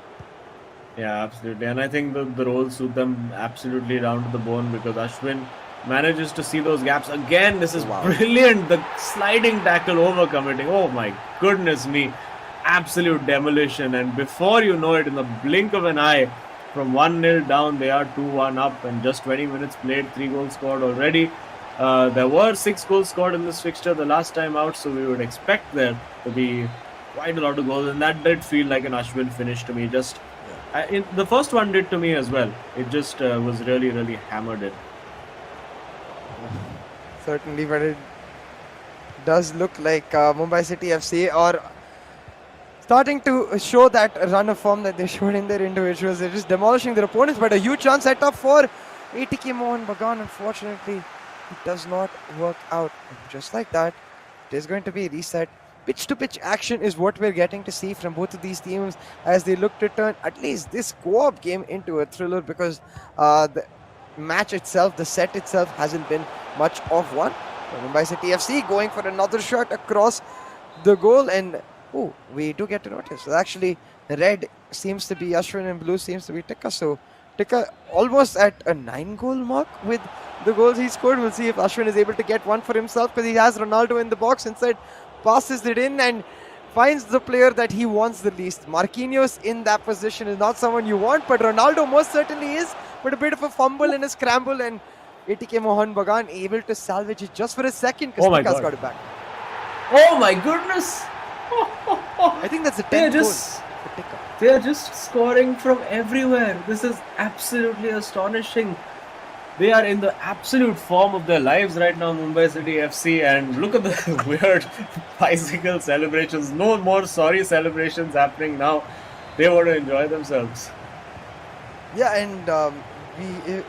Yeah, absolutely. And I think the roles suit them absolutely down to the bone, because Ashwin manages to see those gaps. Again, this is brilliant. The sliding tackle over committing. Oh my goodness me. Absolute demolition. And before you know it, in the blink of an eye, from 1-0 down, they are 2-1 up, and just 20 minutes played, 3 goals scored already. There were 6 goals scored in this fixture the last time out, so we would expect there to be quite a lot of goals, and that did feel like an Ashwin finish to me. The first one did to me as well. It just was really, really hammered in. Certainly, but it does look like Mumbai City FC are starting to show that run of form that they showed in their individuals. They're just demolishing their opponents, but a huge chance set up for ATK Mohun Bagan. Unfortunately, it does not work out. And just like that, it is going to be reset. Pitch-to-pitch action is what we're getting to see from both of these teams as they look to turn at least this co-op game into a thriller, because the match itself, the set itself, hasn't been much of one. So Mumbai City FC going for another shot across the goal, and oh, we do get to notice. So actually, red seems to be Ashwin and blue seems to be Tikka. So Tikka almost at a 9-goal mark with the goals he scored. We'll see if Ashwin is able to get one for himself because he has Ronaldo in the box inside, passes it in and finds the player that he wants the least. Marquinhos in that position is not someone you want, but Ronaldo most certainly is. But a bit of a fumble and a scramble, and ATK Mohun Bagan able to salvage it just for a second because Oh my Tikka's God. got it back. Oh my goodness! I think that's the 10th goal for Tikka. They are just scoring from everywhere. This is absolutely astonishing. They are in the absolute form of their lives right now, Mumbai City FC, and look at the weird bicycle celebrations. No more sorry celebrations happening now. They want to enjoy themselves. Yeah, and we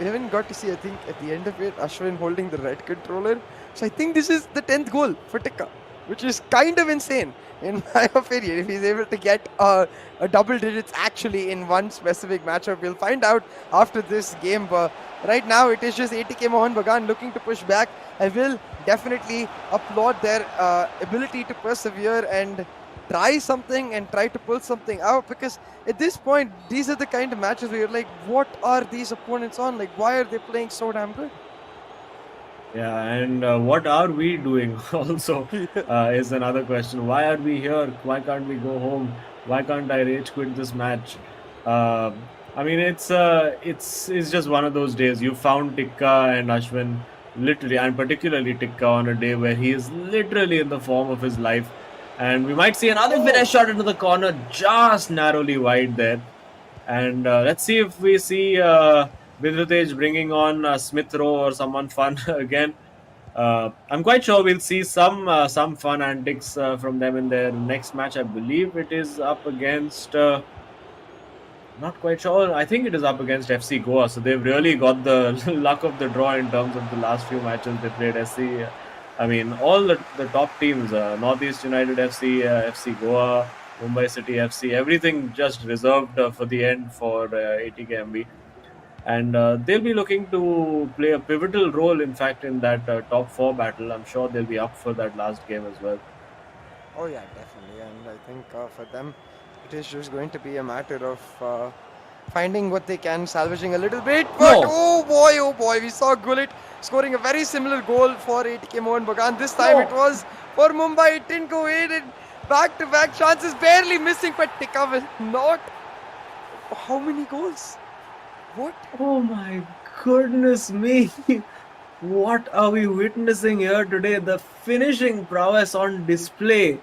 even got to see, I think, at the end of it, Ashwin holding the red controller. So I think this is the 10th goal for Tikka, which is kind of insane, in my opinion. If he's able to get a double digits actually in one specific matchup, we'll find out after this game. But right now, it is just ATK Mohun Bagan looking to push back. I will definitely applaud their ability to persevere and try something and try to pull something out, because at this point, these are the kind of matches where you're like, what are these opponents on? Like, why are they playing so damn good? Yeah, and what are we doing also is another question. Why are we here? Why can't we go home? Why can't I rage quit this match? Uh, I mean, it's just one of those days. You found Tikka and Ashwin literally, and particularly Tikka, on a day where he is literally in the form of his life. And we might see another finish shot into the corner, just narrowly wide there. And let's see if we see Bindratej bringing on Smith Rowe or someone fun again. I'm quite sure we'll see some fun antics from them in their next match. I believe it is up against. Not quite sure. I think it is up against FC Goa. So they've really got the luck of the draw in terms of the last few matches they played. SC. I mean, all the top teams, Northeast United FC, FC Goa, Mumbai City FC, everything just reserved for the end for ATKMB. And they'll be looking to play a pivotal role, in fact, in that top four battle. I'm sure they'll be up for that last game as well. Oh yeah, definitely. And I think for them, it is just going to be a matter of finding what they can, salvaging a little bit. But oh boy, we saw Gullit scoring a very similar goal for ATK Mohun Bagan. This time it was for Mumbai. It didn't go in, and back-to-back chances barely missing, but Tikka will not. How many goals? What? Oh my goodness me! What are we witnessing here today? The finishing prowess on display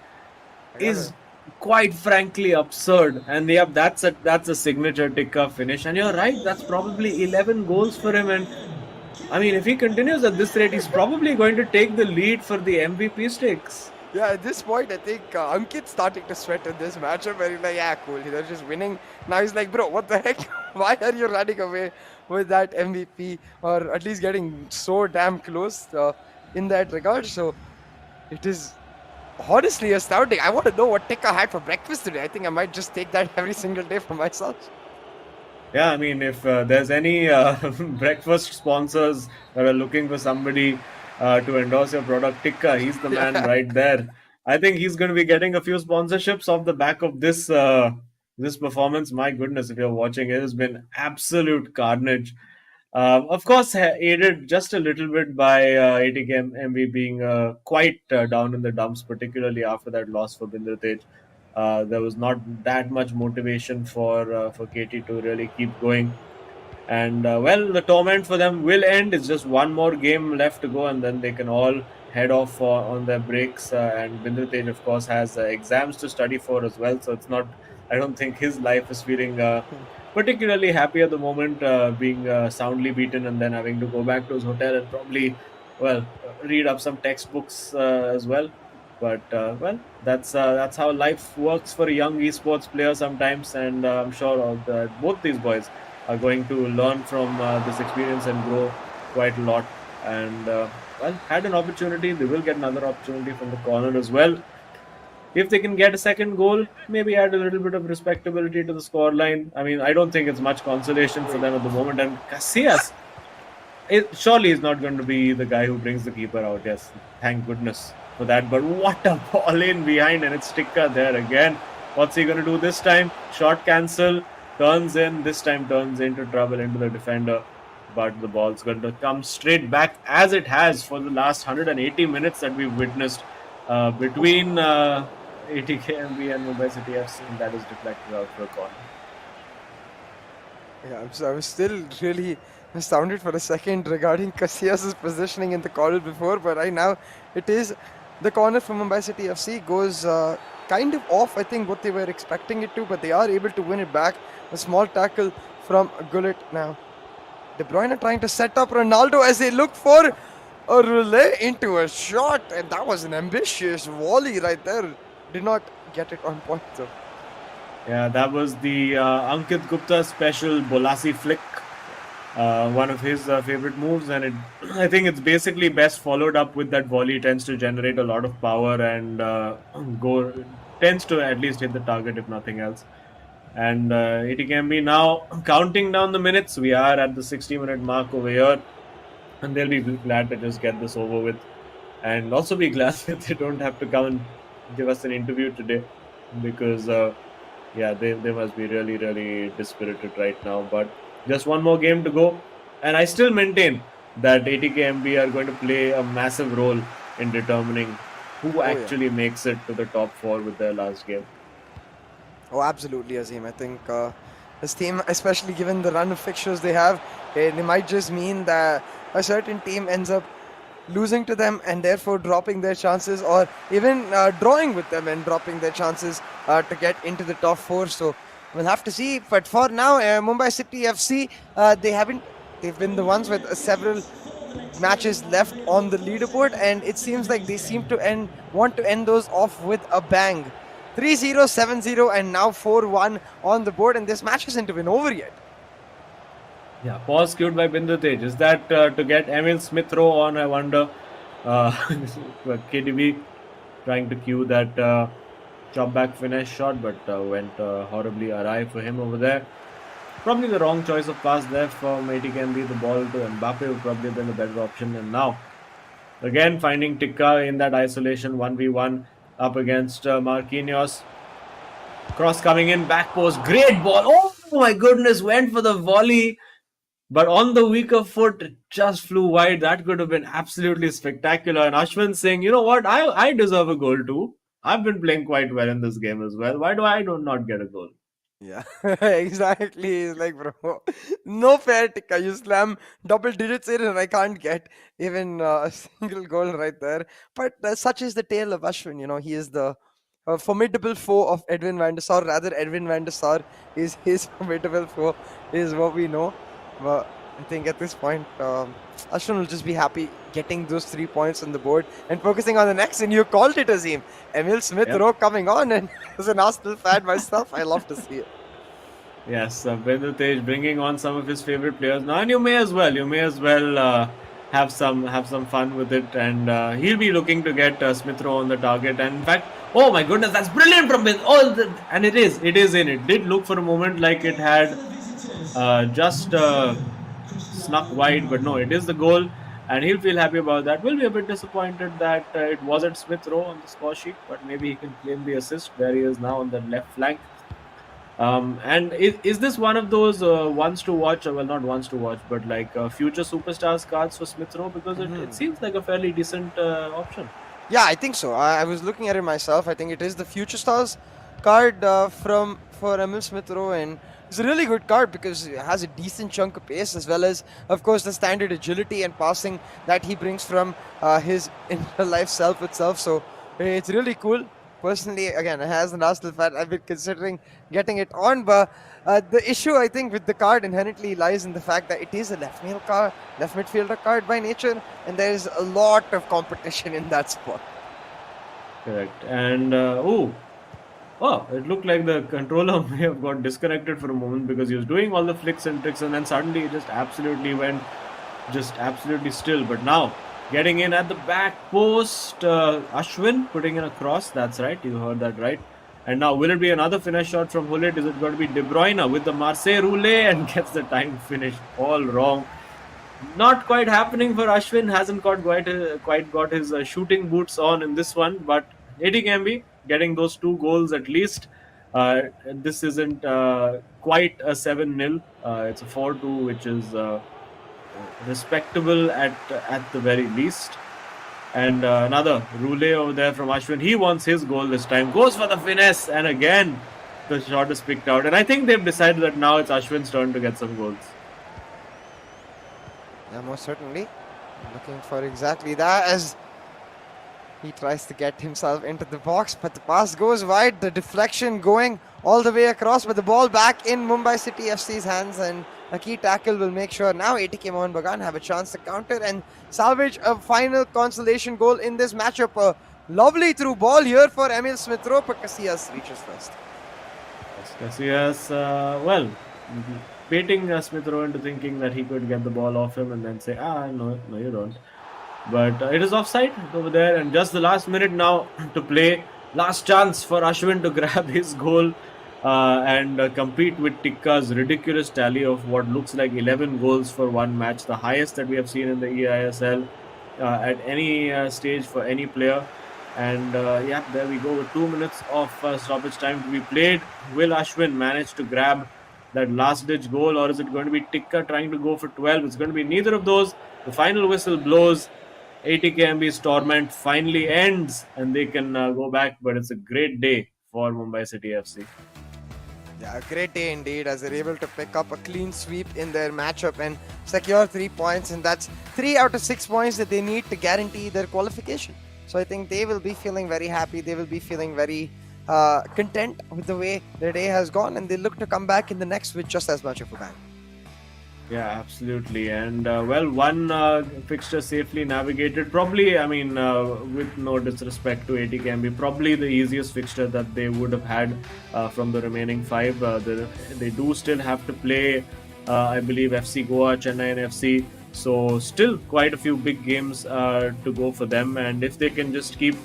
is quite frankly absurd. And yep, that's a signature Tikka finish. And you're right, that's probably 11 goals for him. And I mean, if he continues at this rate, he's probably going to take the lead for the MVP stakes. Yeah, at this point, I think Ankit's starting to sweat in this matchup, where he's like, yeah, cool, they're just winning. Now he's like, bro, what the heck? Why are you running away with that MVP, or at least getting so damn close in that regard? So it is honestly astounding. I want to know what Tikka had for breakfast today. I think I might just take that every single day for myself. Yeah, I mean, if there's any breakfast sponsors that are looking for somebody to endorse your product, Tikka, he's the man right there. I think he's going to be getting a few sponsorships off the back of this this performance. My goodness, if you're watching, it has been absolute carnage. Of course, aided just a little bit by ATKMB being quite down in the dumps, particularly after that loss for Bindratej. There was not that much motivation for KT to really keep going. And well, the torment for them will end. It's just one more game left to go, and then they can all head off on their breaks. And Bindratej, of course, has exams to study for as well. So it's not. I don't think his life is feeling particularly happy at the moment, being soundly beaten and then having to go back to his hotel and probably, well, read up some textbooks as well. But well, that's how life works for a young esports player sometimes, and I'm sure that both these boys are going to learn from this experience and grow quite a lot. And well, had an opportunity, they will get another opportunity from the corner as well. If they can get a second goal, maybe add a little bit of respectability to the scoreline. I mean, I don't think it's much consolation for them at the moment. And Casillas, Surely he's not going to be the guy who brings the keeper out. Yes, thank goodness for that. But what a ball in behind, and it's Tikka there again. What's he going to do this time? Shot cancel, turns in. This time turns into trouble into the defender. But the ball's going to come straight back, as it has for the last 180 minutes that we've witnessed between ATKMB and Mumbai City FC, and that is deflected out for a corner. Yeah, so I was still really astounded for a second regarding Casillas' positioning in the corner before, but right now it is the corner from Mumbai City FC goes kind of off, I think, what they were expecting it to, but they are able to win it back. A small tackle from Gullit now. De Bruyne trying to set up Ronaldo as they look for a relay into a shot, and that was an ambitious volley right there. Did not get it on point though. Yeah, that was the Ankit Gupta special Bolasi flick, one of his favorite moves, and I think it's basically best followed up with that volley. Tends to generate a lot of power and tends to at least hit the target if nothing else. And ATKMB now counting down the minutes. We are at the 60-minute mark over here, and they'll be glad to just get this over with, and also be glad that they don't have to come and give us an interview today, because yeah, they must be really, really dispirited right now. But just one more game to go, and I still maintain that ATKMB are going to play a massive role in determining who actually makes it to the top 4 with their last game. Oh, absolutely, Azim. I think this team, especially given the run of fixtures they have, they might just mean that a certain team ends up losing to them and therefore dropping their chances, or even drawing with them and dropping their chances to get into the top 4. So we'll have to see. But for now, Mumbai City FC, they've been the ones with several matches left on the leaderboard, and it seems like they seem to want to end those off with a bang. 3-0, 7-0, and now 4-1 on the board, and this match isn't even over yet. Yeah, pause cued by Binder Tej. Is that to get Emil Smith Rowe on, I wonder? KDB trying to cue that chop back finish shot, but went horribly awry for him over there. Probably the wrong choice of pass there from ATKMB. The ball to Mbappe would probably have been a better option. And now, again, finding Tikka in that isolation 1v1 up against Marquinhos. Cross coming in, back post, great ball. Oh my goodness, went for the volley. But on the weaker foot, it just flew wide. That could have been absolutely spectacular. And Ashwin saying, you know what, I deserve a goal too. I've been playing quite well in this game as well. Why do I not get a goal? Yeah, exactly. He's like, bro, no fair, Tikka. You slam double digits in and I can't get even a single goal right there. But such is the tale of Ashwin. You know, he is the formidable foe of Edwin van der Sar. Rather, Edwin van der Sar is his formidable foe, is what we know. But I think at this point, Ashwin will just be happy getting those 3 points on the board and focusing on the next. And you called it, Azim. Emil Smith Rowe coming on, and as an Arsenal fan myself, I love to see it. Yes, Binder Tej bringing on some of his favorite players now, and you may as well have some fun with it, and he'll be looking to get Smith Rowe on the target. And in fact, oh my goodness, that's brilliant from Binder. And it is in. It did look for a moment like it had just snuck wide, but no, it is the goal, and he'll feel happy about that. Will be a bit disappointed that it wasn't Smith Rowe on the score sheet, but maybe he can claim the assist. There he is now on the left flank. And is this one of those ones to watch, well, not ones to watch, but like future superstars cards for Smith Rowe, because it seems like a fairly decent option. Yeah, I think so. I was looking at it myself. I think it is the Future Stars card for Emil Smith Rowe, and it's a really good card because it has a decent chunk of pace, as well as, of course, the standard agility and passing that he brings from his in-life self itself. So it's really cool. Personally, again, as an Arsenal fan, I've been considering getting it on, but the issue, I think, with the card inherently lies in the fact that it is a left midfielder card by nature, and there is a lot of competition in that spot. Correct. And it looked like the controller may have got disconnected for a moment, because he was doing all the flicks and tricks, and then suddenly it just absolutely went still. But now, getting in at the back post, Ashwin putting in a cross. That's right, you heard that right. And now, will it be another finish shot from Gullit? Is it going to be De Bruyne with the Marseille roulette and gets the time finish all wrong? Not quite happening for Ashwin. Hasn't quite got his shooting boots on in this one, but ATKMB getting those 2 goals at least. This isn't quite a 7-0. It's a 4-2, which is respectable at the very least. And another roulette over there from Ashwin. He wants his goal this time. Goes for the finesse, and again the shot is picked out. And I think they've decided that now it's Ashwin's turn to get some goals. Yeah, most certainly. Looking for exactly that as he tries to get himself into the box, but the pass goes wide. The deflection going all the way across, but the ball back in Mumbai City FC's hands, and a key tackle will make sure now ATK Mohun Bagan have a chance to counter and salvage a final consolation goal in this matchup. A lovely through ball here for Emil Smith-Rowe, but Casillas reaches first. Casillas, baiting Smith-Rowe into thinking that he could get the ball off him and then say, no, you don't. But it is offside over there, and just the last minute now to play. Last chance for Ashwin to grab his goal and compete with Tikka's ridiculous tally of what looks like 11 goals for one match, the highest that we have seen in the eISL at any stage for any player. And there we go with 2 minutes of stoppage time to be played. Will Ashwin manage to grab that last-ditch goal, or is it going to be Tikka trying to go for 12? It's going to be neither of those. The final whistle blows. ATKMB's torment finally ends, and they can go back. But it's a great day for Mumbai City FC. Yeah, a great day indeed, as they're able to pick up a clean sweep in their matchup and secure 3 points, and that's 3 out of 6 points that they need to guarantee their qualification. So I think they will be feeling very happy. They will be feeling very content with the way their day has gone, and they look to come back in the next with just as much of a bang. Yeah, absolutely. And one fixture safely navigated. Probably, with no disrespect to ATKMB, probably the easiest fixture that they would have had from the remaining 5. They do still have to play, I believe, FC Goa, Chennai, and FC. So still quite a few big games to go for them. And if they can just keep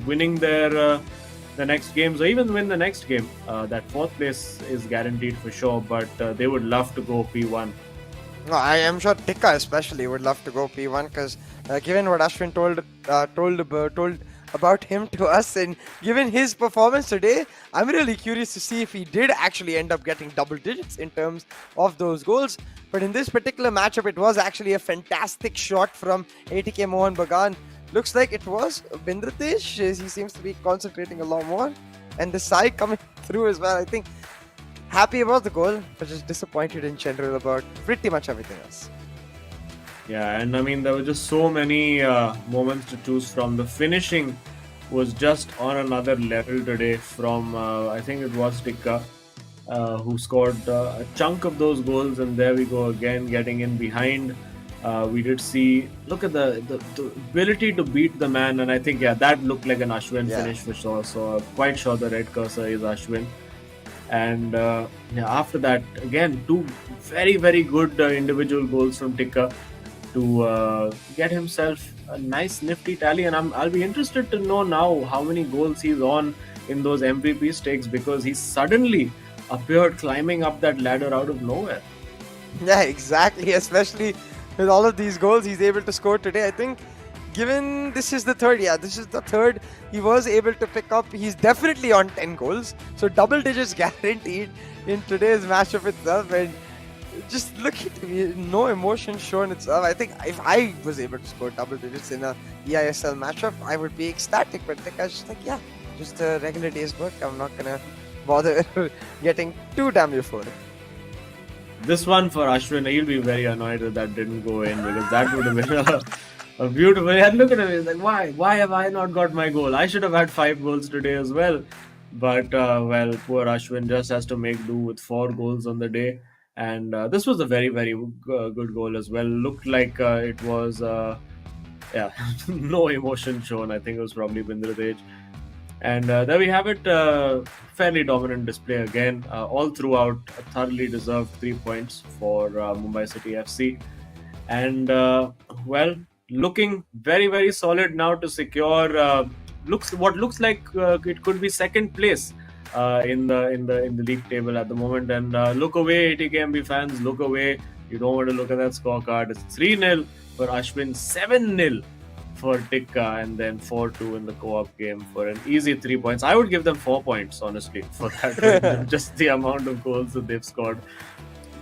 winning their the next games, or even win the next game, that 4th place is guaranteed for sure. But they would love to go P1. No, I am sure Tikka especially would love to go P1, because given what Ashwin told about him to us, and given his performance today, I'm really curious to see if he did actually end up getting double digits in terms of those goals. But in this particular matchup, it was actually a fantastic shot from ATK Mohun Bagan. Looks like it was Bindratej. He seems to be concentrating a lot more. And the side coming through as well. I think happy about the goal, but just disappointed in general about pretty much everything else. Yeah, and there were just so many moments to choose from. The finishing was just on another level today from, I think it was Tikka, who scored a chunk of those goals. And there we go again, getting in behind. We did see, look at the ability to beat the man, and I think that looked like an Ashwin finish for sure. So quite sure the red cursor is Ashwin. And after that, again, 2 very, very good individual goals from Tikka to get himself a nice nifty tally. And I'll be interested to know now how many goals he's on in those MVP stakes, because he suddenly appeared climbing up that ladder out of nowhere. Yeah, exactly, especially with all of these goals he's able to score today. I think given this is the third he was able to pick up, he's definitely on 10 goals. So double digits guaranteed in today's matchup itself. And just look at me, no emotion shown itself. I think if I was able to score double digits in a eISL matchup, I would be ecstatic. But I was just like, just a regular day's work. I'm not gonna bother getting too damn euphoric. This one for Ashwin, he'll be very annoyed that didn't go in, because that would have been a beautiful. And look at him, he's like, why have I not got my goal? I should have had 5 goals today as well. But poor Ashwin just has to make do with 4 goals on the day. And this was a very, very good goal as well. Looked like it was no emotion shown. I think it was probably Bindratej. And there we have it. Fairly dominant display again. All throughout, a thoroughly deserved 3 points for Mumbai City FC. And looking very, very solid now to secure what looks like it could be 2nd place in the league table at the moment. And look away, ATKMB fans, look away. You don't want to look at that scorecard. It's 3-0 for Ashwin, 7-0 for Tikka, and then 4-2 in the co-op game for an easy 3 points. I would give them 4 points, honestly, for that win. Just the amount of goals that they've scored.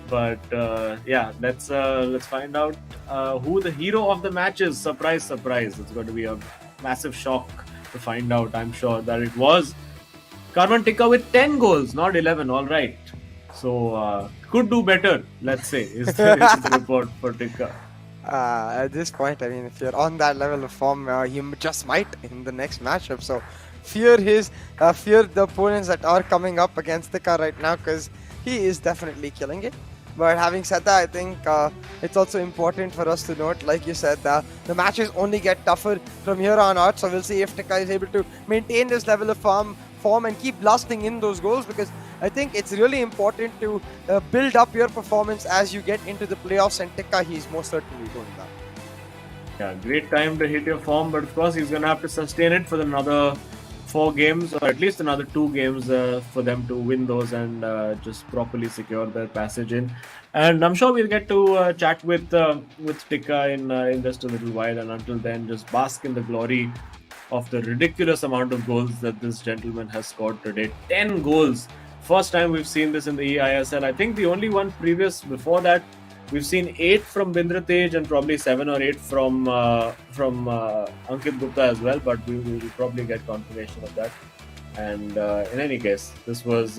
But let's find out who the hero of the match is. Surprise, surprise! It's going to be a massive shock to find out. I'm sure that it was Karman Tikka with 10 goals, not 11. All right, so could do better. Let's say is the report for Tikka. At this point, I mean, if you're on that level of form, you just might in the next matchup. So fear the opponents that are coming up against Tikka right now, because he is definitely killing it. But having said that, I think it's also important for us to note, like you said, the matches only get tougher from here on out. So we'll see if Tikka is able to maintain this level of form and keep blasting in those goals, because I think it's really important to build up your performance as you get into the playoffs, and Tikka, he's most certainly doing that. Yeah, great time to hit your form, but of course he's going to have to sustain it for another 4 games, or at least another 2 games for them to win those and just properly secure their passage in. And I'm sure we'll get to chat with Tikka in just a little while, and until then, just bask in the glory of the ridiculous amount of goals that this gentleman has scored today. 10 goals. First time we've seen this in the eISL. I think the only one before that, we've seen 8 from Bindratej and probably 7 or 8 from Ankit Gupta as well, but we will probably get confirmation of that. And in any case, this was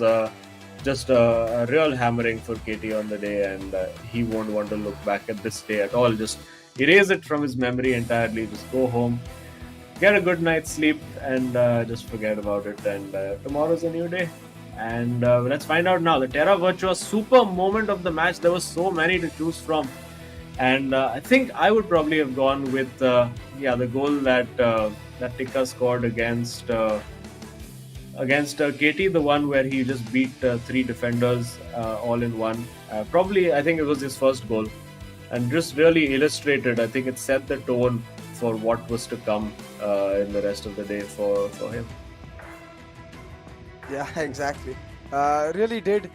just a real hammering for KT on the day, and he won't want to look back at this day at all. Just erase it from his memory entirely. Just go home, get a good night's sleep, and just forget about it. And tomorrow's a new day. And let's find out now. The Terra Virtua super moment of the match. There were so many to choose from. And I think I would probably have gone with the goal that Tikka scored against KT, the one where he just beat 3 defenders all in one. Probably, I think it was his first goal. And just really illustrated, I think it set the tone for what was to come in the rest of the day for him. Yeah, exactly. Really did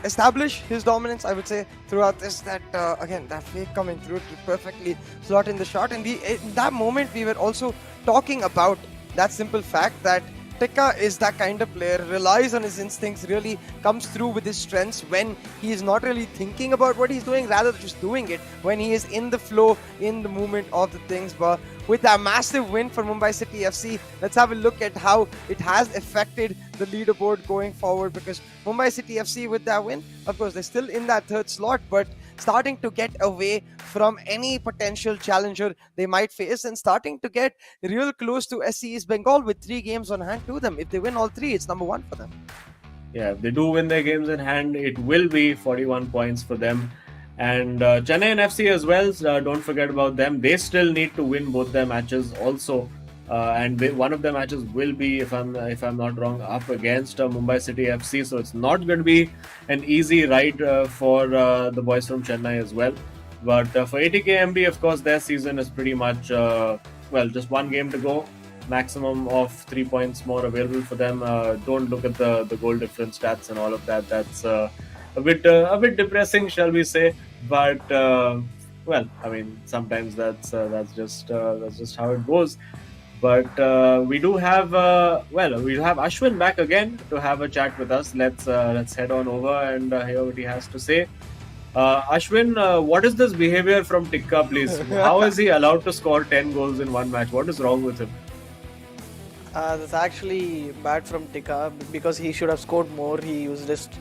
establish his dominance, I would say, throughout this. Again, that fake coming through to perfectly slot in the shot. And in that moment, we were also talking about that simple fact that Tikka is that kind of player, relies on his instincts, really comes through with his strengths when he is not really thinking about what he's doing, rather just doing it when he is in the flow, in the movement of the things. But with a massive win for Mumbai City FC, let's have a look at how it has affected the leaderboard going forward, because Mumbai City FC with that win, of course, they're still in that 3rd slot, but starting to get away from any potential challenger they might face and starting to get real close to SC East Bengal with 3 games on hand to them. If they win all 3, it's number 1 for them. Yeah, if they do win their games in hand, it will be 41 points for them. And Chennai and FC as well, don't forget about them. They still need to win both their matches also. And one of their matches will be, if I'm not wrong, up against Mumbai City FC. So it's not going to be an easy ride for the boys from Chennai as well. But for ATKMB, of course, their season is pretty much just 1 game to go. Maximum of 3 points more available for them. Don't look at the goal difference stats and all of that. That's a bit depressing, shall we say? But sometimes that's just how it goes. But we do have we'll have Ashwin back again to have a chat with us. Let's head on over and hear what he has to say. Ashwin, what is this behavior from Tikka, please? How is he allowed to score 10 goals in one match? What is wrong with him? That's actually bad from Tikka, because he should have scored more. He was just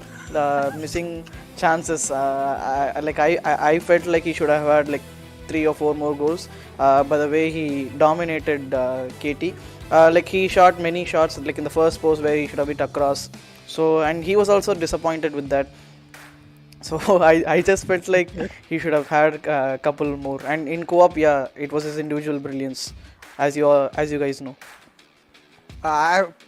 missing chances. I felt like he should have had like 3 or 4 more goals. By the way he dominated KT, he shot many shots like in the first post where he should have hit across. So, and he was also disappointed with that. So I just felt like he should have had a couple more. And in co-op, it was his individual brilliance, as you guys know.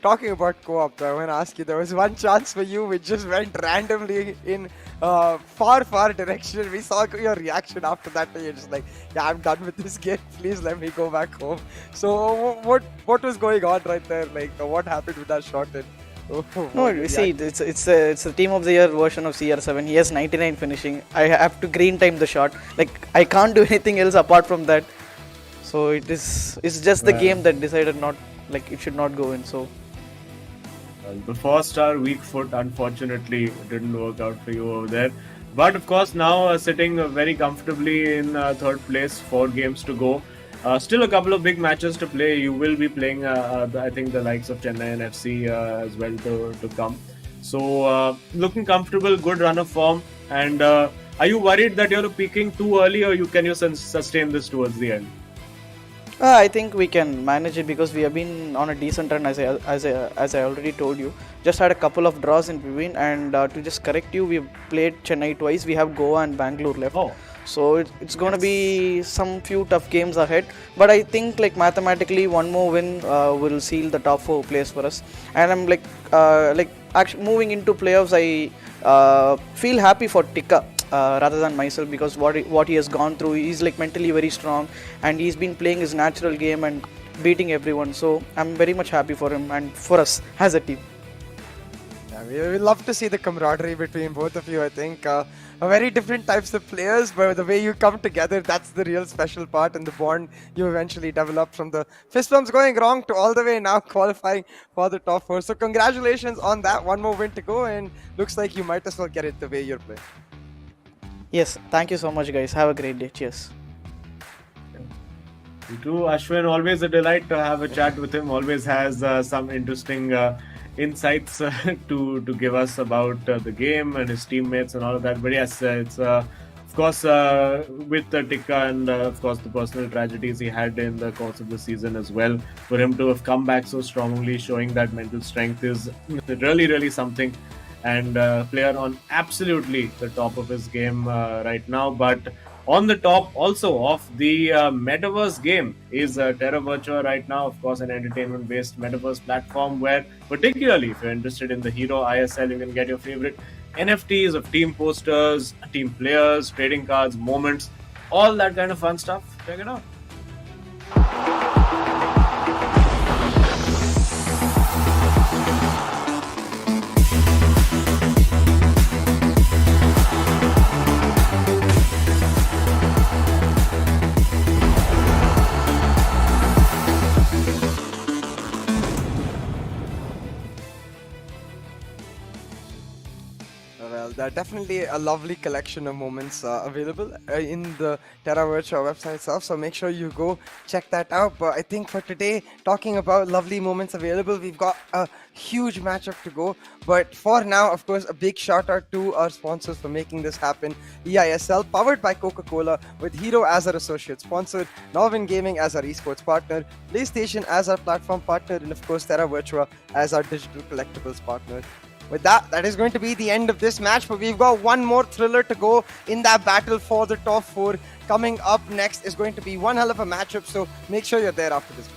Talking about co-op, I want to ask you, there was one chance for you which just went randomly in far direction. We saw your reaction after that. You're just like, yeah, I'm done with this game. Please let me go back home. So what was going on right there? Like, what happened with that shot? No, you see, it's the team of the year version of CR7. He has 99 finishing. I have to green time the shot. Like, I can't do anything else apart from that. So it's just the game that decided not, like, it should not go in. So the first weak foot, unfortunately, didn't work out for you over there. But of course, now sitting very comfortably in third place, 4 games to go. Still a couple of big matches to play. You will be playing, I think, the likes of Chennai and FC as well to come. So looking comfortable, good run of form. And are you worried that you're peaking too early, or can you sustain this towards the end? I think we can manage it because we have been on a decent run, as I already told you. Just had a couple of draws in between, and to just correct you, we've played Chennai twice. We have Goa and Bangalore left. Oh. So it's going to be some few tough games ahead. But I think, like, mathematically, one more win will seal the top 4 place for us. And I'm actually moving into playoffs. I feel happy for Tikka. Rather than myself, because what he has gone through, he's like mentally very strong, and he's been playing his natural game and beating everyone. So I'm very much happy for him and for us as a team. Yeah, we love to see the camaraderie between both of you. I think very different types of players, but the way you come together, that's the real special part, and the bond you eventually develop from the fist bumps going wrong to all the way now qualifying for the top 4. So congratulations on that. One more win to go, and looks like you might as well get it the way you're playing. Yes, thank you so much, guys. Have a great day. Cheers. You too, Ashwin. Always a delight to have a chat with him. Always has some interesting insights to give us about the game and his teammates and all of that. But yes, it's of course with Tikka and of course the personal tragedies he had in the course of the season as well. For him to have come back so strongly, showing that mental strength is really, really something. And player on absolutely the top of his game right now. But on the top also of the metaverse game is Terra Virtua right now, of course, an entertainment-based metaverse platform where, particularly if you're interested in the Hero eISL, you can get your favorite NFTs of team posters, team players, trading cards, moments, all that kind of fun stuff. Check it out. Well, definitely a lovely collection of moments available in the Terra Virtua website itself, so make sure you go check that out. But I think for today, talking about lovely moments available, we've got a huge matchup to go. But for now, of course, a big shout out to our sponsors for making this happen. eISL, powered by Coca-Cola, with Hero as our associate sponsor, Norwin Gaming as our esports partner, PlayStation as our platform partner, and of course Terra Virtua as our digital collectibles partner. With that is going to be the end of this match, but we've got one more thriller to go in that battle for the top 4. Coming up next is going to be one hell of a matchup, so make sure you're there after this.